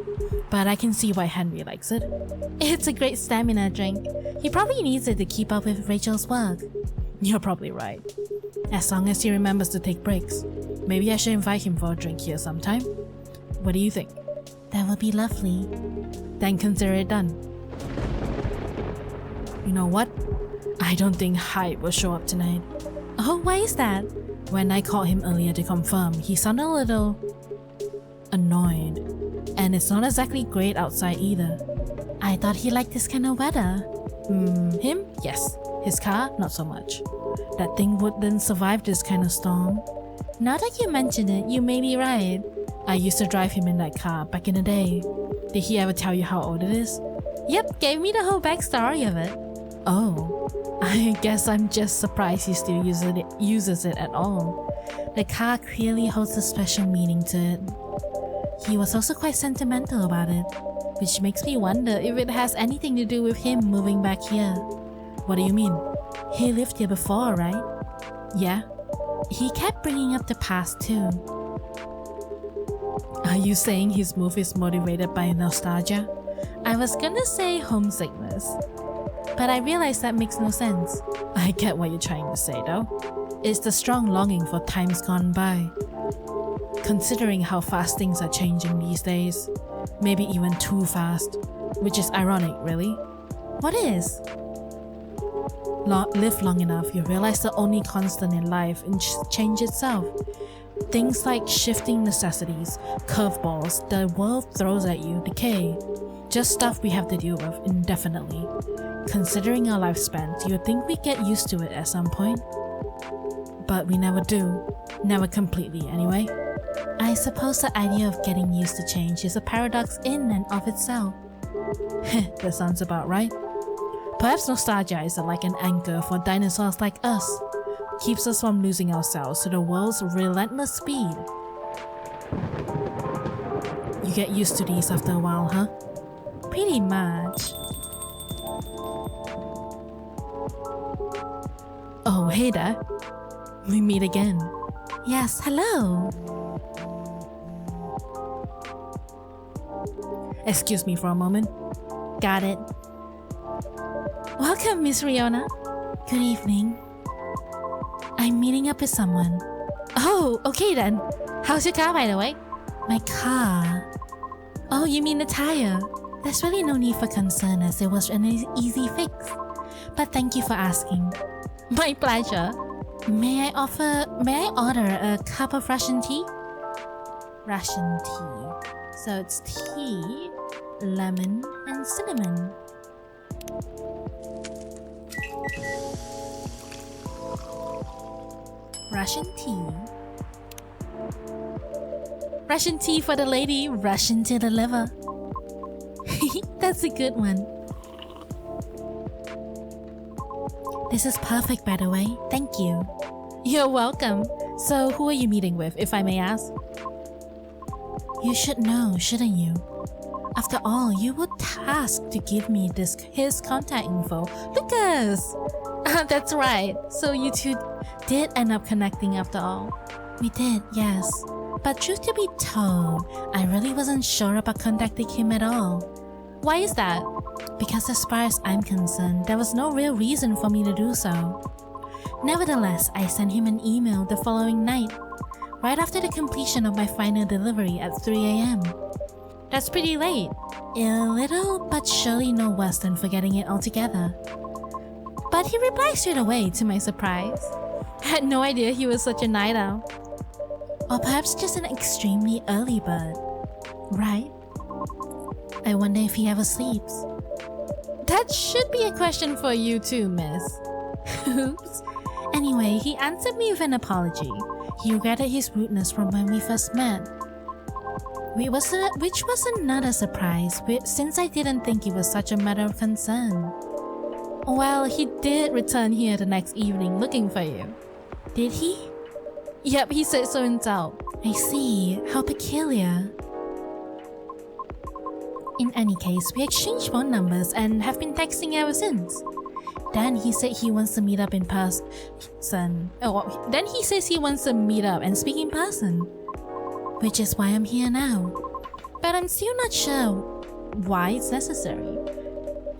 But I can see why Henry likes it. It's a great stamina drink. He probably needs it to keep up with Rachel's work. You're probably right. As long as he remembers to take breaks. Maybe I should invite him for a drink here sometime. What do you think? That would be lovely. Then consider it done. You know what? I don't think Hyde will show up tonight. Oh, why is that? When I called him earlier to confirm, he sounded a little annoyed. And it's not exactly great outside either. I thought he liked this kind of weather. Him? Yes. His car? Not so much. That thing wouldn't survive this kind of storm. Now that you mention it, you may be right. I used to drive him in that car back in the day. Did he ever tell you how old it is? Yep, gave me the whole backstory of it. Oh, I guess I'm just surprised he still uses it at all. The car clearly holds a special meaning to it. He was also quite sentimental about it, which makes me wonder if it has anything to do with him moving back here. What do you mean? He lived here before, right? Yeah. He kept bringing up the past too. Are you saying his move is motivated by nostalgia? I was gonna say homesickness, but I realized that makes no sense. I get what you're trying to say though. It's the strong longing for times gone by. Considering how fast things are changing these days, maybe even too fast, which is ironic, really. What is? Live long enough, you realize the only constant in life is change itself. Things like shifting necessities, curveballs the world throws at you, decay. Just stuff we have to deal with indefinitely. Considering our lifespans, you'd think we get used to it at some point. But we never do. Never completely, anyway. I suppose the idea of getting used to change is a paradox in and of itself. That sounds about right. Perhaps nostalgia is like an anchor for dinosaurs like us. Keeps us from losing ourselves to the world's relentless speed. You get used to these after a while, huh? Pretty much. Oh, hey there. We meet again. Yes, hello. Excuse me for a moment. Got it. Welcome, Miss Riona. Good evening. I'm meeting up with someone. Oh, okay then. How's your car, by the way? My car? Oh, you mean the tire? There's really no need for concern as it was an easy fix. But thank you for asking. My pleasure. May I order a cup of Russian tea? Russian tea. So it's tea, lemon, and cinnamon. Russian tea. Russian tea for the lady, Russian to the liver. That's a good one. This is perfect, by the way. Thank you. You're welcome. So, who are you meeting with, if I may ask? You should know, shouldn't you? After all, you were tasked to give me his contact info. Lucas! That's right. So you two did end up connecting after all. We did, yes. But truth to be told, I really wasn't sure about contacting him at all. Why is that? Because as far as I'm concerned, there was no real reason for me to do so. Nevertheless, I sent him an email the following night, right after the completion of my final delivery at 3 a.m. That's pretty late. A little, but surely no worse than forgetting it altogether. But he replied straight away, to my surprise. I had no idea he was such a night owl. Or perhaps just an extremely early bird. Right? I wonder if he ever sleeps. That should be a question for you too, miss. Oops. Anyway, he answered me with an apology. He regretted his rudeness from when we first met. Which was another surprise, since I didn't think it was such a matter of concern. Well, he did return here the next evening looking for you. Did he? Yep, he said so himself. I see. How peculiar. In any case, we exchanged phone numbers and have been texting ever since. Then he said he wants to meet up in person. Then he says he wants to meet up and speak in person. Which is why I'm here now. But I'm still not sure why it's necessary.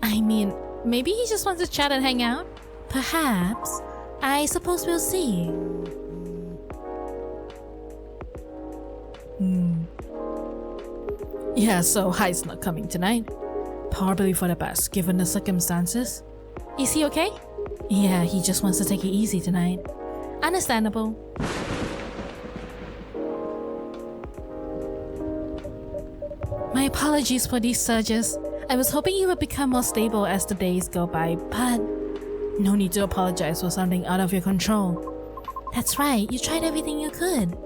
I mean, maybe he just wants to chat and hang out? Perhaps. I suppose we'll see. Yeah, so Hyde's not coming tonight. Probably for the best, given the circumstances. Is he okay? Yeah, he just wants to take it easy tonight. Understandable. My apologies for these surges. I was hoping you would become more stable as the days go by, but no need to apologize for something out of your control. That's right, you tried everything you could.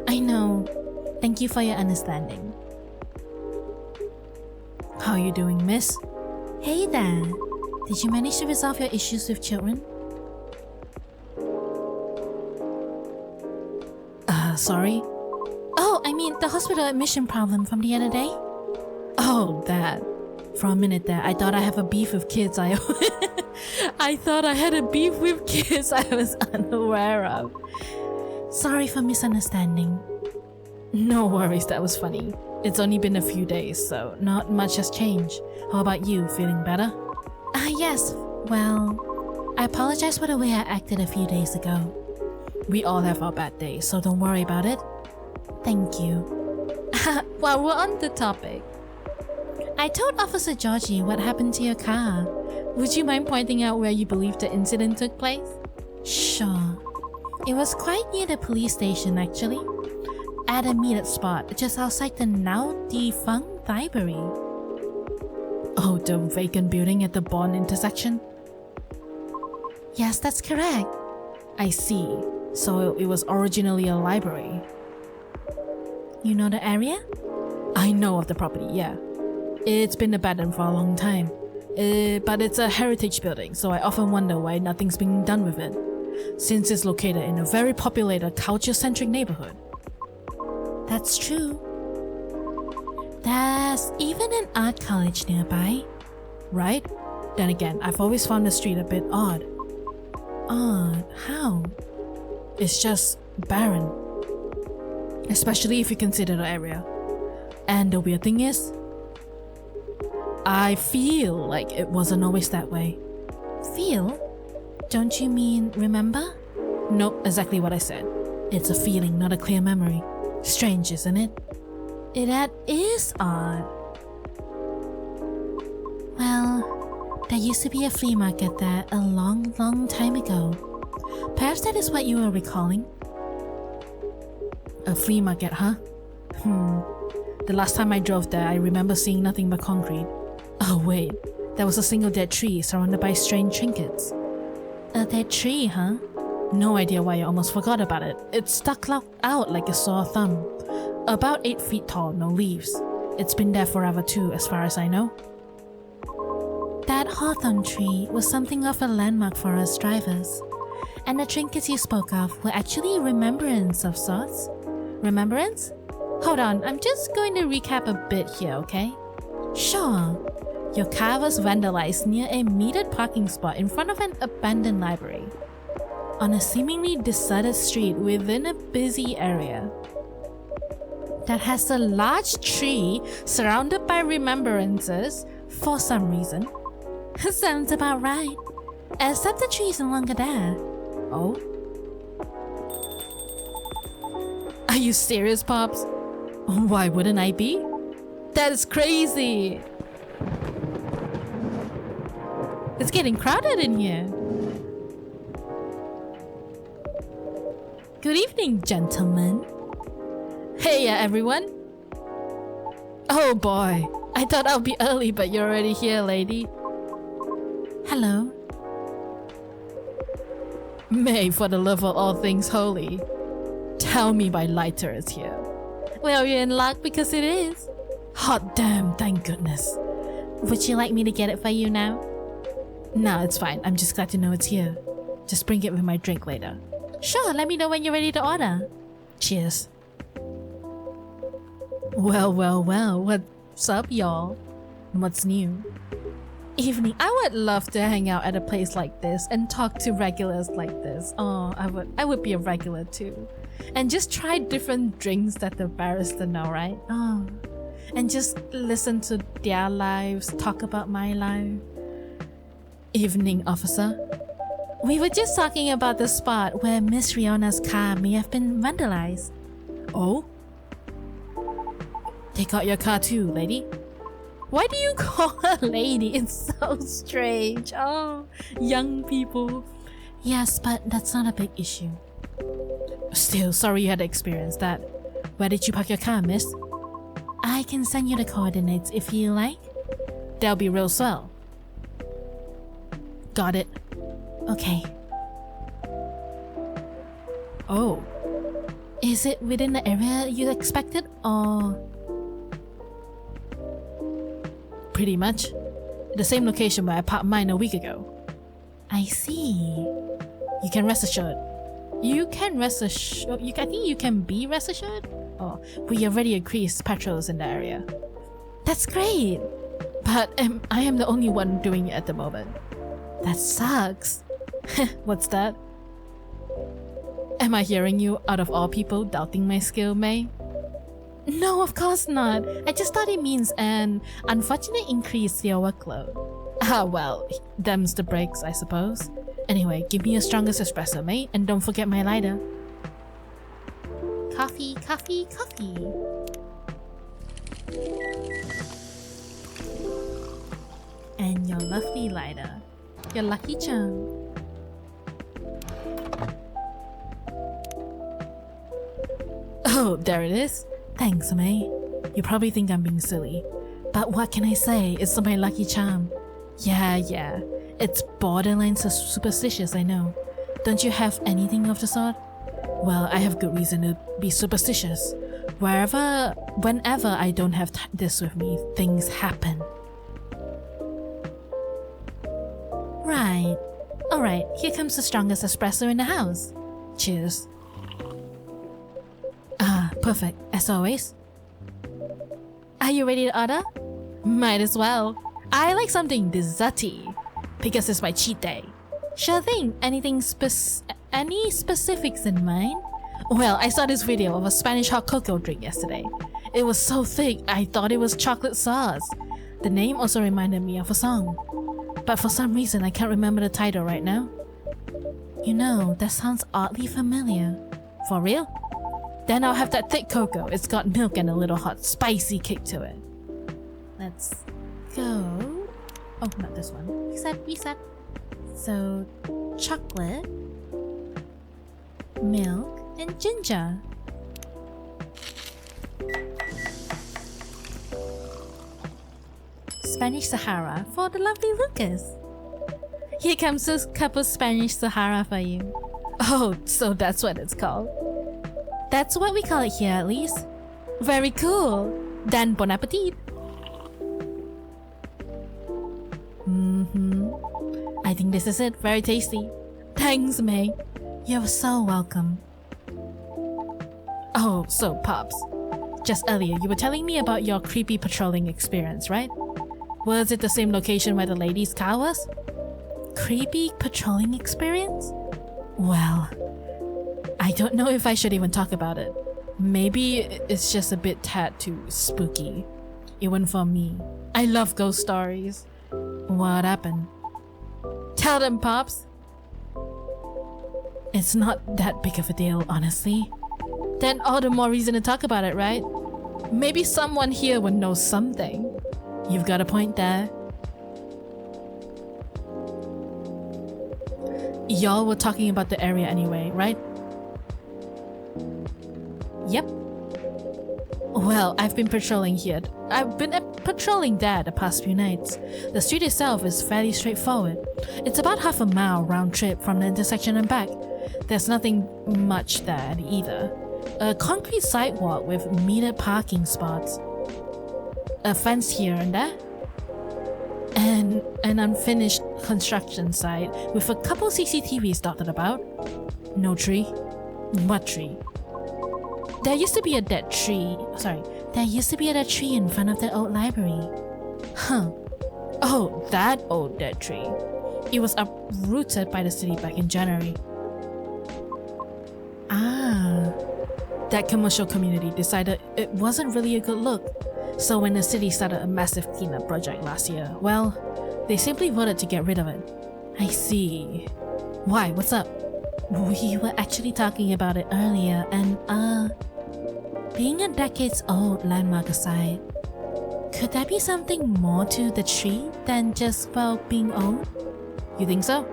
I know. Thank you for your understanding. How are you doing, miss? Hey there. Did you manage to resolve your issues with children? Sorry? Oh, I mean the hospital admission problem from the other day? Oh, that. For a minute there, I thought I have a beef with kids I thought I had a beef with kids I was unaware of. Sorry for misunderstanding. No worries, that was funny. It's only been a few days, so not much has changed. How about you, feeling better? Yes. Well, I apologize for the way I acted a few days ago. We all have our bad days, so don't worry about it. Thank you. While we're on the topic, I told Officer Georgie what happened to your car. Would you mind pointing out where you believe the incident took place? Sure. It was quite near the police station, actually. At a meetup spot just outside the now defunct library. Oh, the vacant building at the Bond intersection? Yes, that's correct. I see. So it was originally a library. You know the area? I know of the property, yeah. It's been abandoned for a long time. But it's a heritage building, so I often wonder why nothing's being done with it. Since it's located in a very populated, culture-centric neighborhood. That's true. There's even an art college nearby. Right? Then again, I've always found the street a bit odd. Odd? How? It's just barren. Especially if you consider the area. And the weird thing is, I feel like it wasn't always that way. Feel? Don't you mean remember? Nope, exactly what I said. It's a feeling, not a clear memory. Strange, isn't it? That is odd. Well, there used to be a flea market there a long, long time ago. Perhaps that is what you were recalling? A flea market, huh? The last time I drove there, I remember seeing nothing but concrete. Oh wait, there was a single dead tree surrounded by strange trinkets. A dead tree, huh? No idea why I almost forgot about it. It stuck out like a sore thumb. About 8 feet tall, no leaves. It's been there forever too, as far as I know. That hawthorn tree was something of a landmark for us drivers. And the trinkets you spoke of were actually a remembrance of sorts. Remembrance? Hold on, I'm just going to recap a bit here, okay? Sure. Your car was vandalized near a metered parking spot in front of an abandoned library, on a seemingly deserted street within a busy area that has a large tree surrounded by remembrances for some reason. Sounds about right. Except the tree is no longer there. Oh? Are you serious, Pops? Why wouldn't I be? That is crazy! It's getting crowded in here. Good evening, gentlemen. Hey, everyone. Oh boy, I thought I'll be early, but you're already here, lady. Hello. May, for the love of all things holy, tell me my lighter is here. Well, you're in luck because it is. Hot damn, thank goodness. Would you like me to get it for you now? No, it's fine. I'm just glad to know it's here. Just bring it with my drink later. Sure, let me know when you're ready to order. Cheers. Well, what's up, y'all? What's new? Evening. I would love to hang out at a place like this and talk to regulars like this. Oh, I would be a regular too. And just try different drinks that the barista know, right? Oh. And just listen to their lives, talk about my life. Evening, officer. We were just talking about the spot where Miss Riona's car may have been vandalized. Oh? They got your car too, lady? Why do you call her lady? It's so strange. Oh, young people. Yes, but that's not a big issue. Still, sorry you had to experience that. Where did you park your car, miss? I can send you the coordinates if you like. That'll be real swell. Got it. Okay. Oh. Is it within the area you expected, or...? Pretty much. The same location where I parked mine a week ago. I see. You can rest assured. I think you can be rest assured? Oh, we already increased patrols in the area. That's great! But I am the only one doing it at the moment. That sucks. What's that? Am I hearing you, out of all people, doubting my skill, May? No, of course not. I just thought it means an unfortunate increase to your workload. Ah, well, them's the breaks, I suppose. Anyway, give me your strongest espresso, mate, and don't forget my lighter. Coffee, coffee, coffee. And your lovely lighter. Your lucky charm. Oh, there it is. Thanks, May. You probably think I'm being silly, but what can I say? It's my lucky charm. Yeah. It's borderline superstitious, I know. Don't you have anything of the sort? Well, I have good reason to be superstitious. Whenever I don't have this with me, things happen. Right. Alright, here comes the strongest espresso in the house. Cheers. Ah, perfect, as always. Are you ready to order? Might as well. I like something desserty, because it's my cheat day. Sure thing, any specifics in mind? Well, I saw this video of a Spanish hot cocoa drink yesterday. It was so thick, I thought it was chocolate sauce. The name also reminded me of a song. But for some reason, I can't remember the title right now. You know, that sounds oddly familiar. For real? Then I'll have that thick cocoa. It's got milk and a little hot, spicy kick to it. Let's go. Oh, not this one. Reset. So, chocolate, milk, and ginger. Spanish Sahara for the lovely Lucas. Here comes a cup of Spanish Sahara for you. Oh, so that's what it's called. That's what we call it here at least. Very cool. Then bon appetit. I think this is it. Very tasty. Thanks, May. You're so welcome. Oh, so Pops. Just earlier, you were telling me about your creepy patrolling experience, right? Was it the same location where the lady's car was? Creepy patrolling experience? Well, I don't know if I should even talk about it. Maybe it's just a bit tad too spooky. Even for me. I love ghost stories. What happened? Tell them, Pops. It's not that big of a deal, honestly. Then all the more reason to talk about it, right? Maybe someone here would know something. You've got a point there. Y'all were talking about the area anyway, right? Yep. Well, I've been patrolling here. I've been patrolling there the past few nights. The street itself is fairly straightforward. It's about half a mile round trip from the intersection and back. There's nothing much there either. A concrete sidewalk with metered parking spots. A fence here and there. And an unfinished construction site with a couple CCTVs dotted about. No tree. What tree? There used to be a dead tree. There used to be a dead tree in front of the old library. Huh. Oh, that old dead tree. It was uprooted by the city back in January. Ah. That commercial community decided it wasn't really a good look. So when the city started a massive cleanup project last year, well, they simply voted to get rid of it. I see. Why? What's up? We were actually talking about it earlier and being a decades-old landmark aside, could there be something more to the tree than just, well, being old? You think so?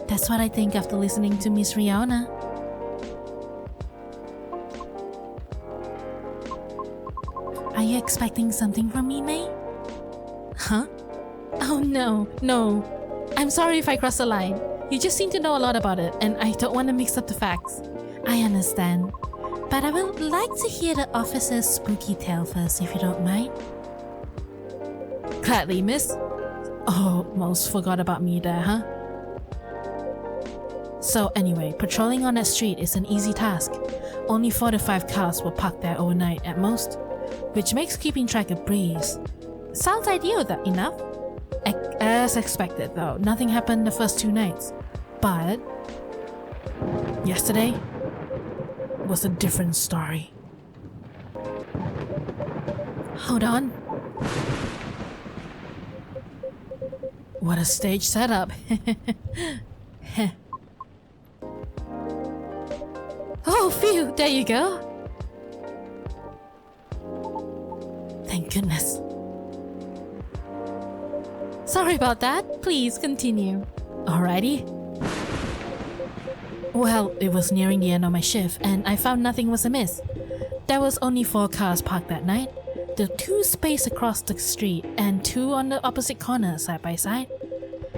That's what I think after listening to Miss Rihanna. Are you expecting something from me, May? Huh? Oh no. I'm sorry if I crossed the line. You just seem to know a lot about it, and I don't want to mix up the facts. I understand. But I would like to hear the officer's spooky tale first, if you don't mind. Gladly, miss. Almost forgot about me there, huh? So anyway, patrolling on that street is an easy task. Only 4 to 5 cars were parked there overnight at most, which makes keeping track a breeze. Sounds ideal enough. As expected though, nothing happened the first 2 nights. But yesterday was a different story. Hold on. What a stage setup. Oh phew, there you go. Thank goodness. Sorry about that. Please continue. Alrighty. Well, it was nearing the end of my shift and I found nothing was amiss. There was only 4 cars parked that night. The 2 spaced across the street and 2 on the opposite corner side by side.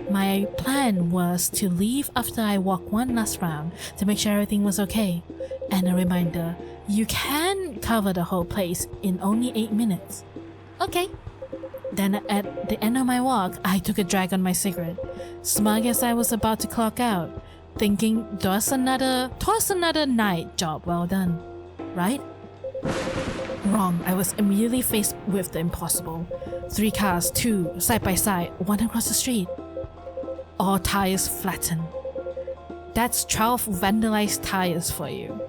My plan was to leave after I walked one last round to make sure everything was okay. And a reminder, you can cover the whole place in only 8 minutes. Okay. Then at the end of my walk, I took a drag on my cigarette, smug as I was about to clock out, thinking twas another night job well done, right? Wrong, I was immediately faced with the impossible. 3 cars, 2 side by side, 1 across the street. All tires flattened. That's 12 vandalized tires for you,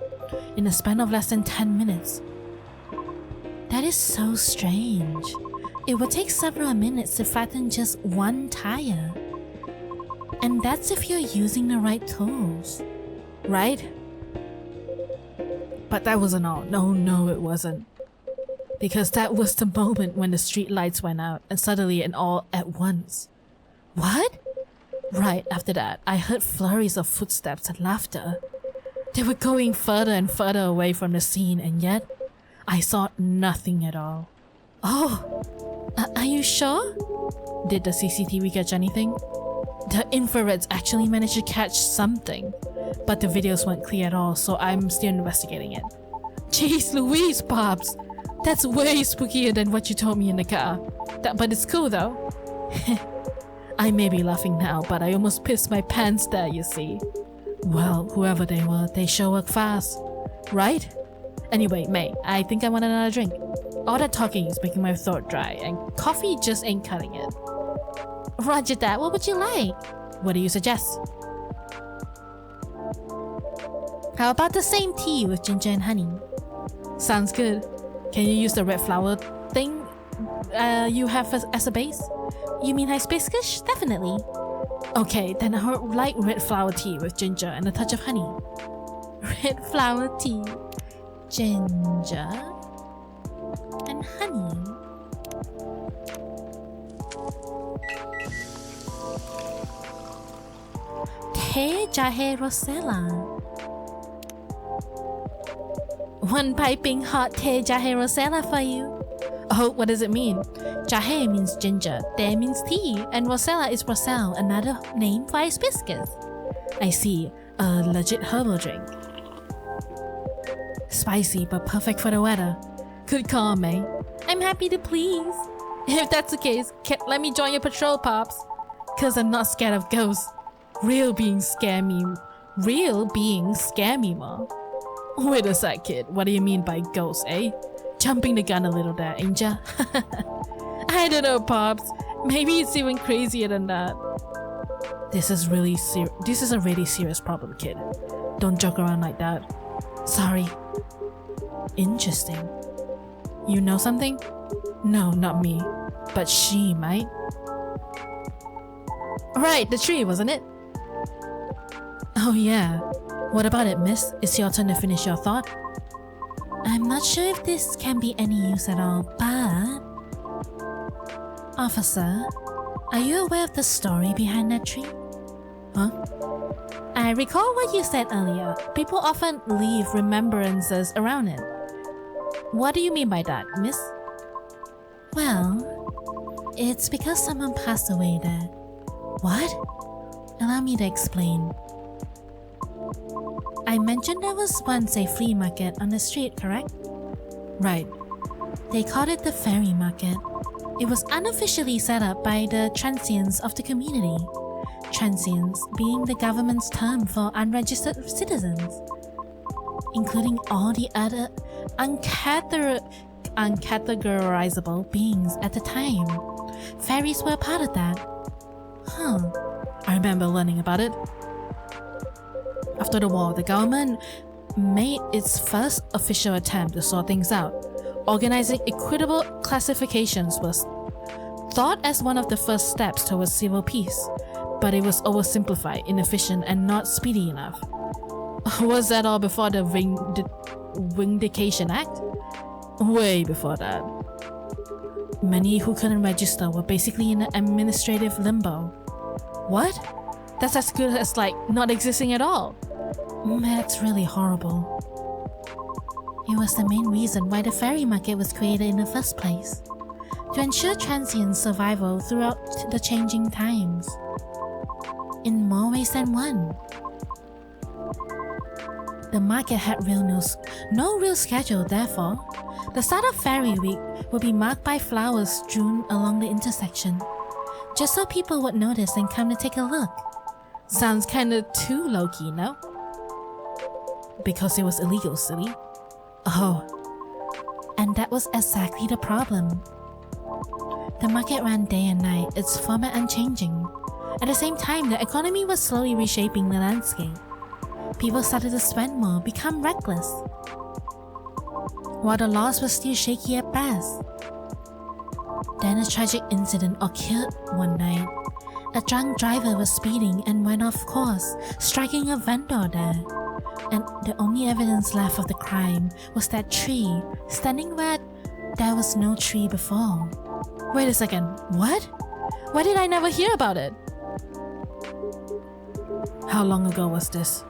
in a span of less than 10 minutes. That is so strange. It would take several minutes to flatten just 1 tire. And that's if you're using the right tools, right? But that wasn't all. No, it wasn't. Because that was the moment when the street lights went out, and suddenly and all at once. What? Right after that, I heard flurries of footsteps and laughter. They were going further and further away from the scene, and yet, I saw nothing at all. Oh, are you sure? Did the CCTV catch anything? The infrareds actually managed to catch something, but the videos weren't clear at all, so I'm still investigating it. Jeez Louise, Pops! That's way spookier than what you told me in the car. But it's cool though. I may be laughing now, but I almost pissed my pants there, you see. Well, whoever they were, they sure work fast. Right? Anyway, May, I think I want another drink. All that talking is making my throat dry, and coffee just ain't cutting it. Roger that, what would you like? What do you suggest? How about the same tea with ginger and honey? Sounds good. Can you use the red flower thing you have as a base? You mean hibiscus? Definitely. Okay, then I would like red flower tea with ginger and a touch of honey. Red flower tea, ginger, and honey. Teh jahe rosella. One piping hot teh jahe rosella for you. Oh, what does it mean? Jahe means ginger, teh means tea, and rosella is roselle, another name for hibiscus. I see, a legit herbal drink. Spicy but perfect for the weather. Good call, May. I'm happy to please. If that's the case, let me join your patrol, Pops. Cause I'm not scared of ghosts. Real beings scare me more. Wait a sec, kid. What do you mean by ghosts, eh? Jumping the gun a little there, ain't ya? I don't know, Pops. Maybe it's even crazier than that. This is a really serious problem, kid. Don't joke around like that. Sorry. Interesting. You know something? No, not me. But she might. Right, the tree, wasn't it? Oh yeah. What about it, miss? It's your turn to finish your thought. I'm not sure if this can be any use at all, but... Officer, are you aware of the story behind that tree? Huh? I recall what you said earlier. People often leave remembrances around it. What do you mean by that, miss? Well, it's because someone passed away there. What? Allow me to explain. I mentioned there was once a flea market on the street, correct? Right. They called it the fairy market. It was unofficially set up by the transients of the community. Transients being the government's term for unregistered citizens, including all the other uncategorizable beings at the time. Fairies were part of that. Huh. I remember learning about it. After the war, the government made its first official attempt to sort things out. Organizing equitable classifications was thought as one of the first steps towards civil peace, but it was oversimplified, inefficient, and not speedy enough. Was that all before the Vindication Act? Way before that. Many who couldn't register were basically in an administrative limbo. What? That's as good as like not existing at all. That's really horrible. It was the main reason why the fairy market was created in the first place, to ensure transient survival throughout the changing times. In more ways than one. The market had no real schedule, therefore. The start of Fairy Week would be marked by flowers strewn along the intersection, just so people would notice and come to take a look. Sounds kinda too low-key, no? Because it was illegal, silly. Oh. And that was exactly the problem. The market ran day and night, its format unchanging. At the same time, the economy was slowly reshaping the landscape. People started to spend more, become reckless, while the laws were still shaky at best. Then a tragic incident occurred one night. A drunk driver was speeding and went off course, striking a vendor there. And the only evidence left of the crime was that tree, standing where there was no tree before. Wait a second, what? Why did I never hear about it? How long ago was this?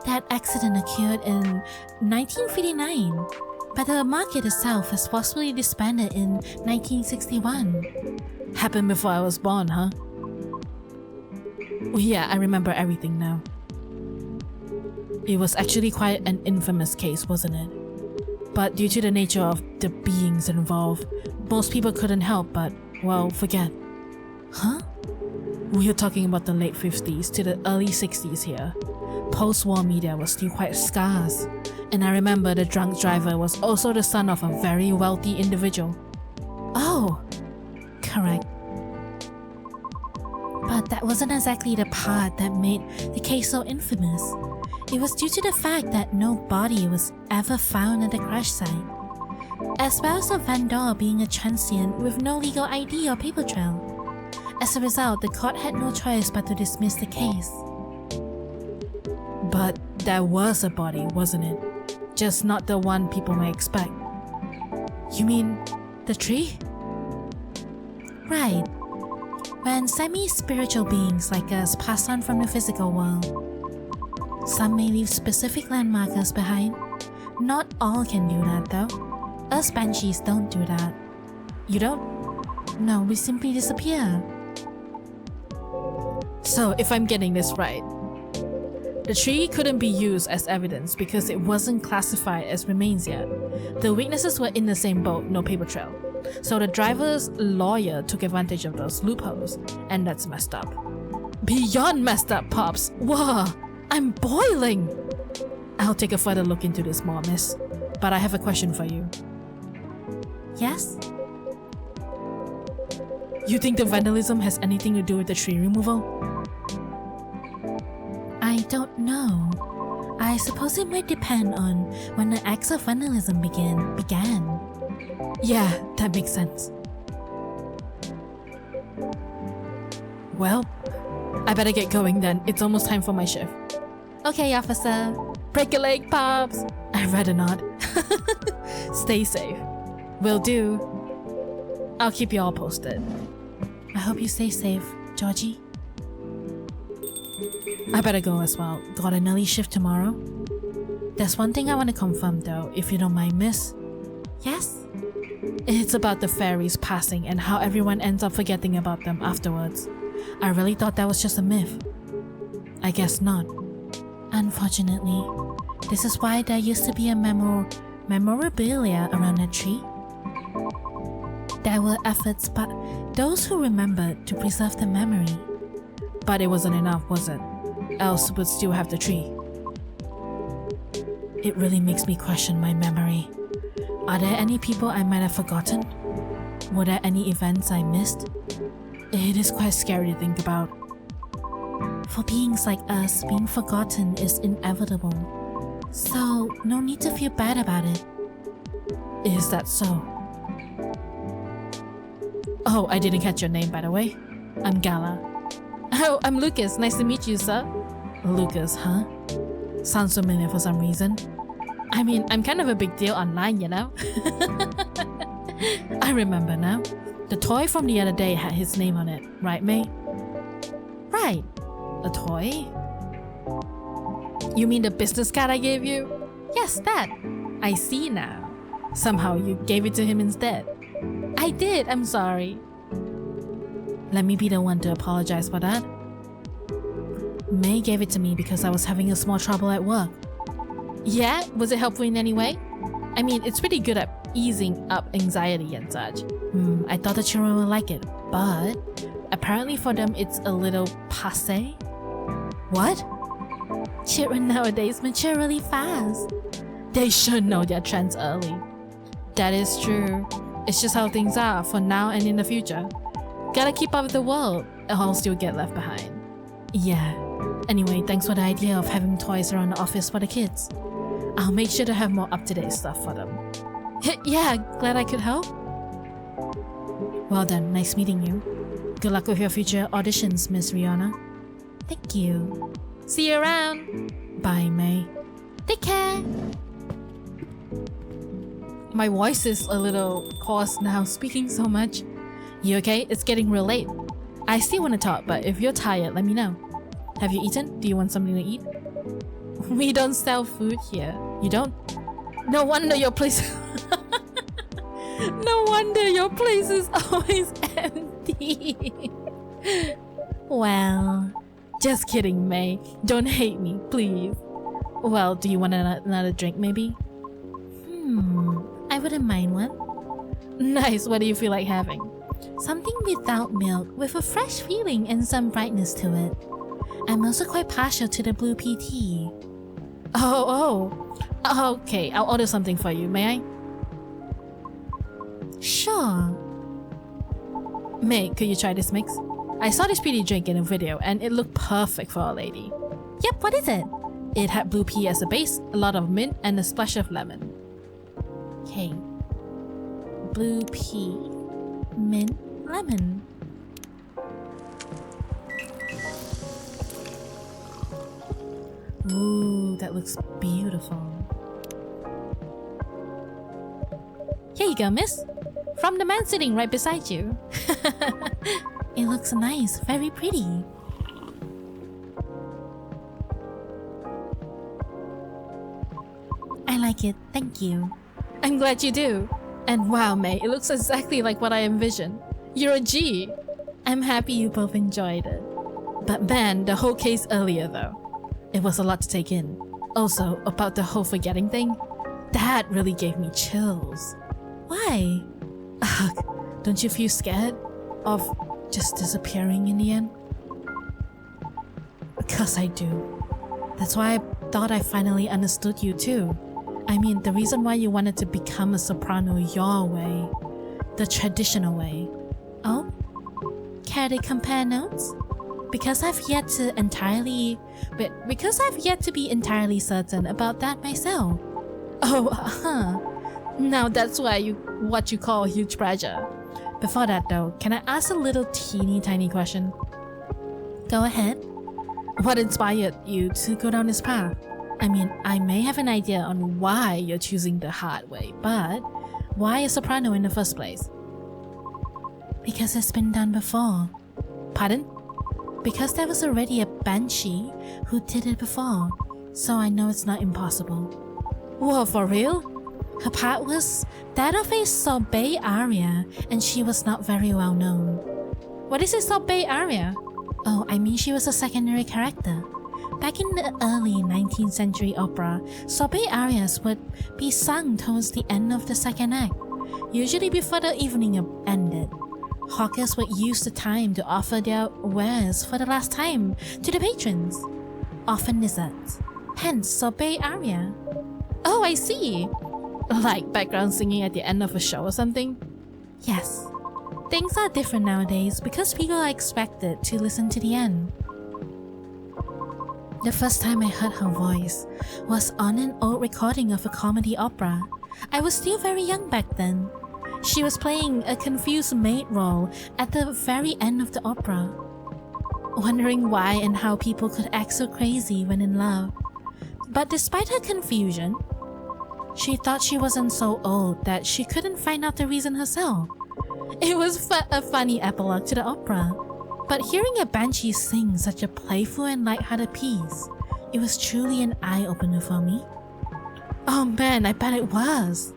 That accident occurred in 1959. but the market itself was possibly disbanded in 1961. Happened before I was born, huh? Yeah, I remember everything now. It was actually quite an infamous case, wasn't it? But due to the nature of the beings involved, most people couldn't help but, well, forget. Huh? We are talking about the late 50s to the early 60s here. Post-war media was still quite scarce, and I remember the drunk driver was also the son of a very wealthy individual. Oh, correct. But that wasn't exactly the part that made the case so infamous. It was due to the fact that no body was ever found at the crash site, as well as the vendor being a transient with no legal ID or paper trail. As a result, the court had no choice but to dismiss the case. But there was a body, wasn't it? Just not the one people may expect. You mean the tree? Right. When semi-spiritual beings like us pass on from the physical world, some may leave specific landmarkers behind. Not all can do that though. Us banshees don't do that. You don't? No, we simply disappear. So, if I'm getting this right, the tree couldn't be used as evidence because it wasn't classified as remains yet. The witnesses were in the same boat, no paper trail. So the driver's lawyer took advantage of those loopholes, and that's messed up. Beyond messed up, Pops! Whoa! I'm boiling! I'll take a further look into this more, miss. But I have a question for you. Yes? You think the vandalism has anything to do with the tree removal? I don't know. I suppose it might depend on when the acts of vandalism began. Yeah, that makes sense. Well, I better get going then. It's almost time for my shift. Okay, officer. Break a leg, Pops! I'd rather not. Stay safe. Will do. I'll keep you all posted. I hope you stay safe, Georgie. I better go as well. Got an early shift tomorrow. There's one thing I want to confirm though, if you don't mind, miss. Yes? It's about the fairies passing and how everyone ends up forgetting about them afterwards. I really thought that was just a myth. I guess not. Unfortunately, this is why there used to be a memorabilia around the tree. There were efforts by those who remembered to preserve the memory. But it wasn't enough, was it? Else would still have the tree. It really makes me question my memory. Are there any people I might have forgotten? Were there any events I missed? It is quite scary to think about. For beings like us, being forgotten is inevitable. So, no need to feel bad about it. Is that so? Oh, I didn't catch your name, by the way. I'm Gala. Oh, I'm Lucas. Nice to meet you, sir. Lucas, huh? Sounds familiar for some reason. I mean, I'm kind of a big deal online, you know? I remember now. The toy from the other day had his name on it, right, May? Right. A toy? You mean the business card I gave you? Yes, that. I see now. Somehow you gave it to him instead. I did, I'm sorry. Let me be the one to apologize for that. May gave it to me because I was having a small trouble at work. Yeah? Was it helpful in any way? I mean, it's pretty good at easing up anxiety and such. I thought the children would like it, but apparently for them it's a little passé. What? Children nowadays mature really fast. They should know their trends early. That is true. It's just how things are for now and in the future. Gotta keep up with the world, or else you'll get left behind. Yeah. Anyway, thanks for the idea of having toys around the office for the kids. I'll make sure to have more up-to-date stuff for them. Yeah, glad I could help. Well then, nice meeting you. Good luck with your future auditions, Miss Rihanna. Thank you. See you around. Bye, May. Take care. My voice is a little hoarse now, speaking so much. You okay? It's getting real late. I still want to talk, but if you're tired, let me know. Have you eaten? Do you want something to eat? We don't sell food here. You don't? No wonder your place... No wonder your place is always empty. Well, just kidding, May. Don't hate me, please. Well, do you want another drink maybe? I wouldn't mind one. Nice, what do you feel like having? Something without milk, with a fresh feeling and some brightness to it. I'm also quite partial to the blue pea tea. Okay, I'll order something for you, may I? Sure. May, could you try this mix? I saw this pretty drink in a video and it looked perfect for a lady. Yep, what is it? It had blue pea as a base, a lot of mint, and a splash of lemon. Okay. Blue pea, mint, lemon. Ooh, that looks beautiful. Here you go, miss. From the man sitting right beside you. It looks nice, very pretty. I like it, thank you. I'm glad you do. And wow, May, it looks exactly like what I envisioned. You're a G. I'm happy you both enjoyed it. But man, the whole case earlier though. It was a lot to take in. Also, about the whole forgetting thing, that really gave me chills. Why? Ugh, don't you feel scared of just disappearing in the end? Because I do. That's why I thought I finally understood you too. I mean, the reason why you wanted to become a soprano your way, the traditional way. Oh? Care to compare notes? Because I've yet to be entirely certain about that myself. Now that's why what you call huge pressure. Before that though, can I ask a little teeny tiny question? Go ahead. What inspired you to go down this path? I mean, I may have an idea on why you're choosing the hard way, but why a soprano in the first place? Because it's been done before. Pardon? Because there was already a banshee who did it before, so I know it's not impossible. Whoa, for real? Her part was that of a sorbet aria, and she was not very well known. What is a sorbet aria? Oh, I mean she was a secondary character. Back in the early 19th century opera, sorbet arias would be sung towards the end of the second act, usually before the evening ended. Hawkers would use the time to offer their wares for the last time to the patrons, often desserts, hence sorbet aria. Oh, I see! Like background singing at the end of a show or something? Yes. Things are different nowadays because people are expected to listen to the end. The first time I heard her voice was on an old recording of a comedy opera. I was still very young back then. She was playing a confused maid role at the very end of the opera, wondering why and how people could act so crazy when in love. But despite her confusion, she thought she wasn't so old that she couldn't find out the reason herself. It was a funny epilogue to the opera. But hearing a banshee sing such a playful and light-hearted piece, it was truly an eye-opener for me. Oh man, I bet it was.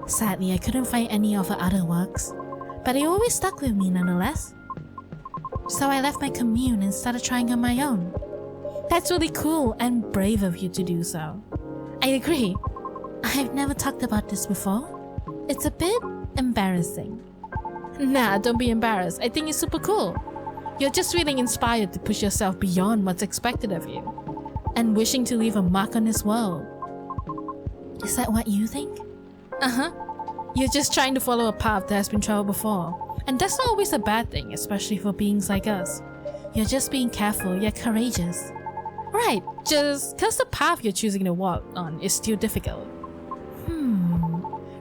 Sadly, I couldn't find any of her other works, but it always stuck with me nonetheless. So I left my commune and started trying on my own. That's really cool and brave of you to do so. I agree. I've never talked about this before. It's a bit embarrassing. Nah, don't be embarrassed. I think it's super cool. You're just feeling inspired to push yourself beyond what's expected of you, and wishing to leave a mark on this world. Is that what you think? You're just trying to follow a path that has been traveled before, and that's not always a bad thing, especially for beings like us. You're just being careful yet courageous. Right, just cause the path you're choosing to walk on is still difficult.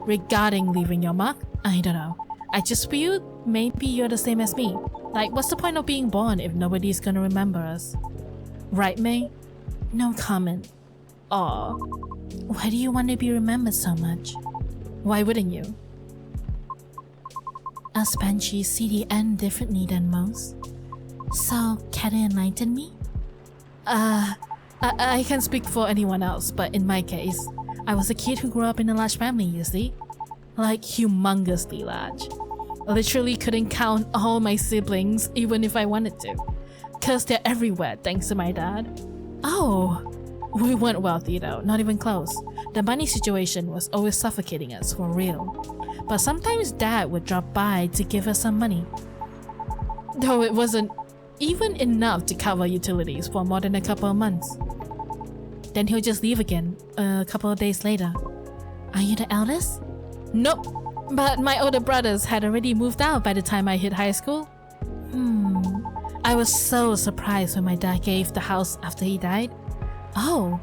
Regarding leaving your mark, I don't know. I just feel maybe you're the same as me. Like, what's the point of being born if nobody's gonna remember us? Right, May? No comment. Aw. Why do you want to be remembered so much? Why wouldn't you? Us banshees see the end differently than most. So, can you enlighten me? I can't speak for anyone else, but in my case, I was a kid who grew up in a large family, you see? Like humongously large. I literally couldn't count all my siblings even if I wanted to. Cause they're everywhere thanks to my dad. Oh, we weren't wealthy though, not even close. The money situation was always suffocating us for real. But sometimes dad would drop by to give us some money. Though it wasn't even enough to cover utilities for more than a couple of months. Then he'll just leave again a couple of days later. Are you the eldest? Nope, but my older brothers had already moved out by the time I hit high school. I was so surprised when my dad gave the house after he died. Oh,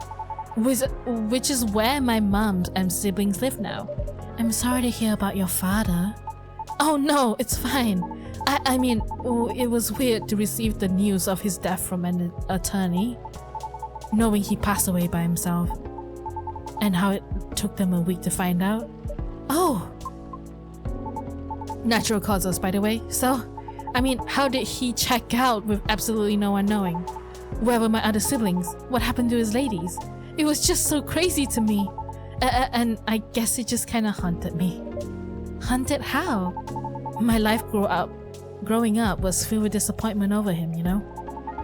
which is where my mom and siblings live now. I'm sorry to hear about your father. Oh no, it's fine. I mean, it was weird to receive the news of his death from an attorney, knowing he passed away by himself, and how it took them a week to find out. Oh, natural causes, by the way. So, I mean, how did he check out with absolutely no one knowing? Where were my other siblings? What happened to his ladies? It was just so crazy to me. And I guess it just kind of haunted me. Haunted how? My life growing up was filled with disappointment over him, you know?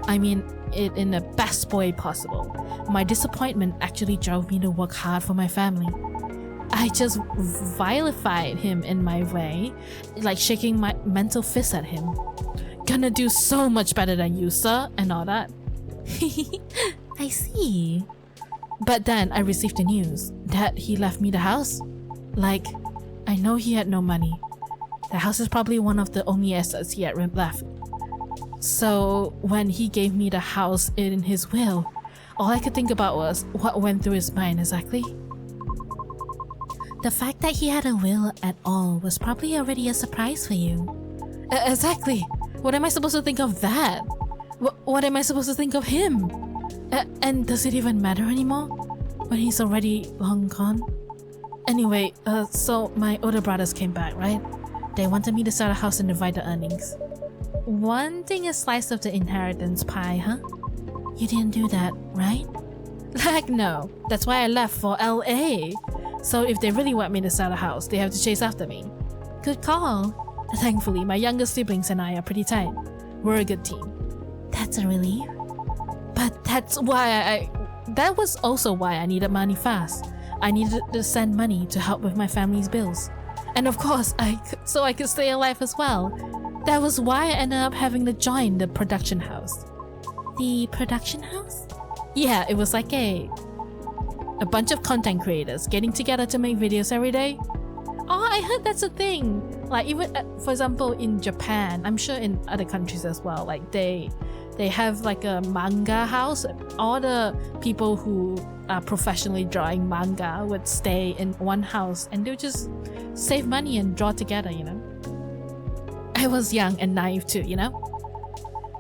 I mean, it in the best way possible. My disappointment actually drove me to work hard for my family. I just vilified him in my way, like shaking my mental fist at him. Gonna do so much better than you, sir, and all that. I see. But then I received the news that he left me the house. Like, I know he had no money. The house is probably one of the only assets he had left. So when he gave me the house in his will, all I could think about was what went through his mind exactly. The fact that he had a will at all was probably already a surprise for you. Exactly. What am I supposed to think of that? What am I supposed to think of him? And does it even matter anymore when he's already long gone? Anyway, so my older brothers came back, right? They wanted me to sell a house and divide the earnings. Wanting a slice of the inheritance pie, huh? You didn't do that, right? Heck no. That's why I left for LA. So if they really want me to sell a house, they have to chase after me. Good call. Thankfully, my younger siblings and I are pretty tight. We're a good team. That's a relief. But that was also why I needed money fast. I needed to send money to help with my family's bills. And of course, so I could stay alive as well. That was why I ended up having to join the production house. The production house? Yeah, it was like a bunch of content creators getting together to make videos every day. Oh, I heard that's a thing. Like even, for example, in Japan, I'm sure in other countries as well, like they have like a manga house. All the people who are professionally drawing manga would stay in one house and they'll just save money and draw together, you know. I was young and naive too, you know.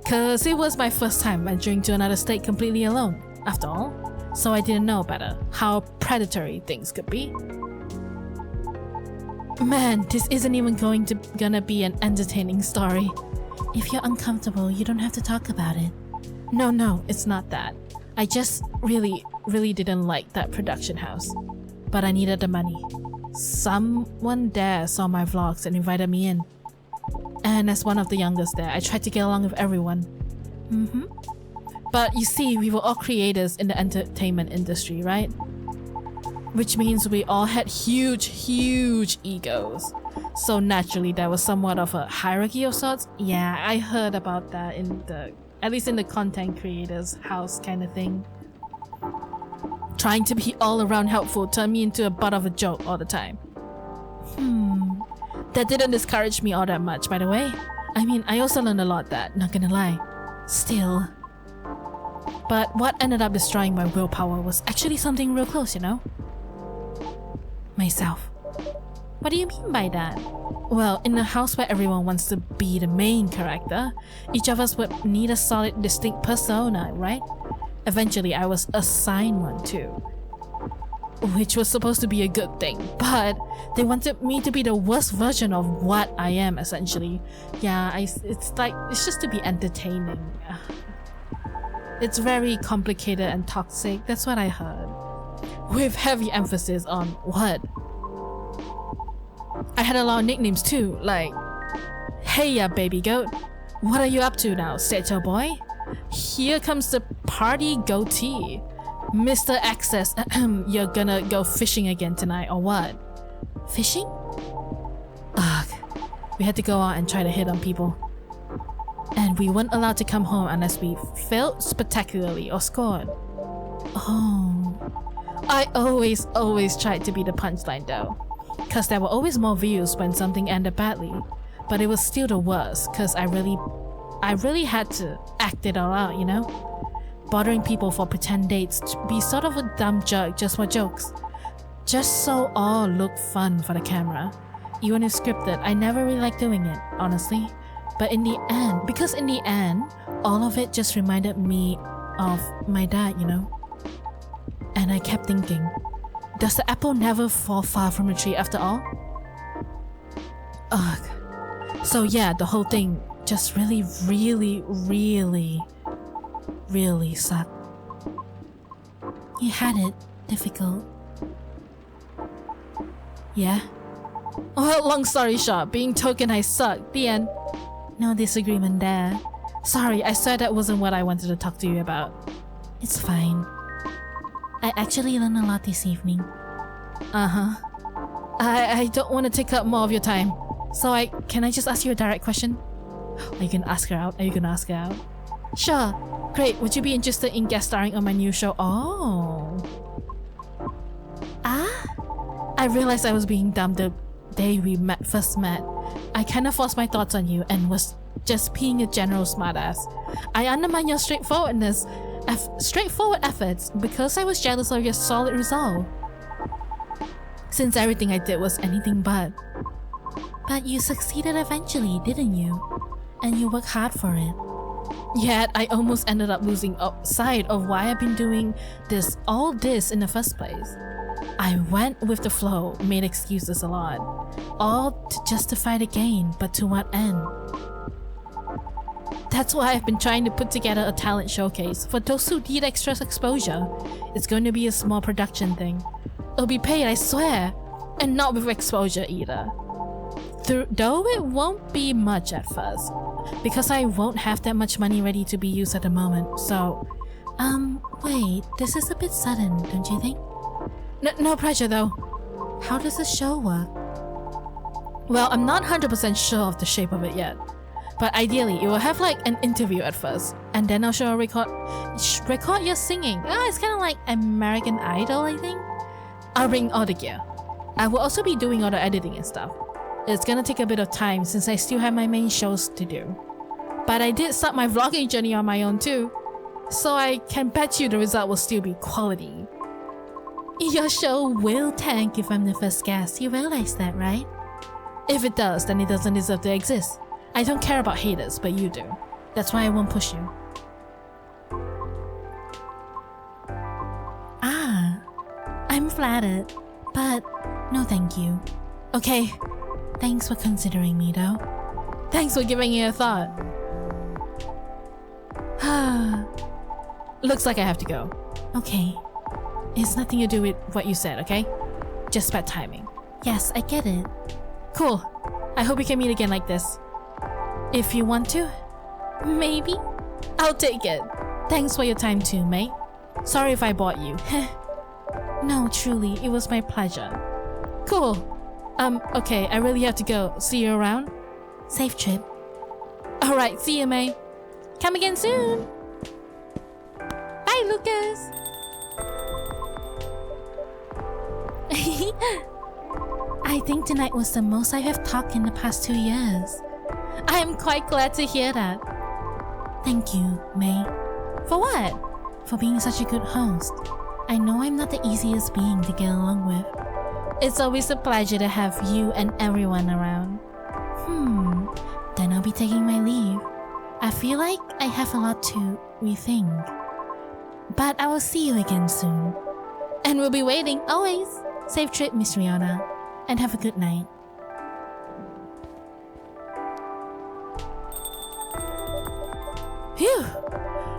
Cause it was my first time venturing to another state completely alone, after all. So I didn't know better how predatory things could be. Man, this isn't even gonna be an entertaining story. If you're uncomfortable, you don't have to talk about it. No, it's not that. I just really didn't like that production house. But I needed the money. Someone there saw my vlogs and invited me in. And as one of the youngest there, I tried to get along with everyone. But you see, we were all creators in the entertainment industry, right? Which means we all had huge egos. So naturally, there was somewhat of a hierarchy of sorts. Yeah, I heard about that at least in the content creators house kind of thing. Trying to be all around helpful turned me into a butt of a joke all the time. That didn't discourage me all that much, by the way. I mean, I also learned a lot that, not gonna lie. Still. But what ended up destroying my willpower was actually something real close, you know? Myself. What do you mean by that? Well, in a house where everyone wants to be the main character, each of us would need a solid, distinct persona, right? Eventually, I was assigned one too. Which was supposed to be a good thing, but they wanted me to be the worst version of what I am, essentially. Yeah, it's just to be entertaining. It's very complicated and toxic, that's what I heard. with heavy emphasis on what? I had a lot of nicknames too, like, hey ya baby goat, what are you up to now, Seto boy? Here comes the party goatee. Mr. Access, you're gonna go fishing again tonight or what? Fishing? Ugh, we had to go out and try to hit on people. And we weren't allowed to come home unless we failed spectacularly or scored. Oh, I always tried to be the punchline though, cause there were always more views when something ended badly, but it was still the worst cause I really had to act it all out, you know? Bothering people for pretend dates to be sort of a dumb jerk just for jokes. Just so all looked fun for the camera. Even if scripted, I never really liked doing it, honestly. But in the end, all of it just reminded me of my dad, you know? And I kept thinking, does the apple never fall far from the tree after all? Ugh. So yeah, the whole thing just really sucked. You had it difficult. Yeah? Well, long story short, being tokenized sucked. The end. No disagreement there. Sorry, I swear that wasn't what I wanted to talk to you about. It's fine. I actually learned a lot this evening. Uh-huh. I don't want to take up more of your time. So can I just ask you a direct question? Are you gonna ask her out? Sure. Great. Would you be interested in guest starring on my new show? Oh. I realized I was being dumb the day we first met. I kind of forced my thoughts on you and was just being a general smartass. I undermine your straightforward efforts because I was jealous of your solid resolve. Since everything I did was anything but. But you succeeded eventually, didn't you? And you worked hard for it. Yet I almost ended up losing sight of why I've been doing all this in the first place. I went with the flow, made excuses a lot, all to justify the gain, but to what end? That's why I've been trying to put together a talent showcase for those who need extra exposure. It's going to be a small production thing. It'll be paid, I swear, and not with exposure either. Though it won't be much at first, because I won't have that much money ready to be used at the moment, so... wait, this is a bit sudden, don't you think? No pressure though. How does the show work? Well, I'm not 100% sure of the shape of it yet. But ideally, it will have like an interview at first, and then I'll show a record your singing. It's kind of like American Idol, I think. I'll bring all the gear. I will also be doing all the editing and stuff. It's gonna take a bit of time since I still have my main shows to do. But I did start my vlogging journey on my own too, so I can bet you the result will still be quality. Your show will tank if I'm the first guest, you realize that, right? If it does, then it doesn't deserve to exist. I don't care about haters, but you do. That's why I won't push you. I'm flattered, but no thank you. Okay, thanks for considering me though. Thanks for giving it a thought. Looks like I have to go. Okay. It's nothing to do with what you said, okay? Just bad timing. Yes, I get it. Cool. I hope we can meet again like this. If you want to. Maybe. I'll take it. Thanks for your time too, mate. Sorry if I bored you. No, truly, it was my pleasure. Cool. Okay, I really have to go. See you around? Safe trip. Alright, see you, mate. Come again soon. Bye, Lucas. I think tonight was the most I have talked in the past 2 years. I am quite glad to hear that. Thank you, May. For what? For being such a good host. I know I'm not the easiest being to get along with. It's always a pleasure to have you and everyone around. Then I'll be taking my leave. I feel like I have a lot to rethink. But I will see you again soon. And we'll be waiting, always. Safe trip, Miss Rihanna. And have a good night. Phew!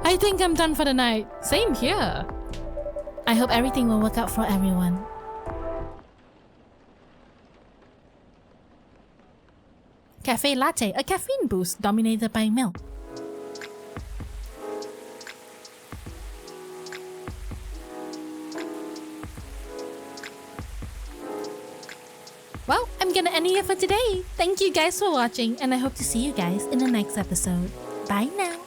I think I'm done for the night. Same here. I hope everything will work out for everyone. Cafe latte, a caffeine boost dominated by milk. Well, I'm gonna end it here for today. Thank you guys for watching, and I hope to see you guys in the next episode. Bye now.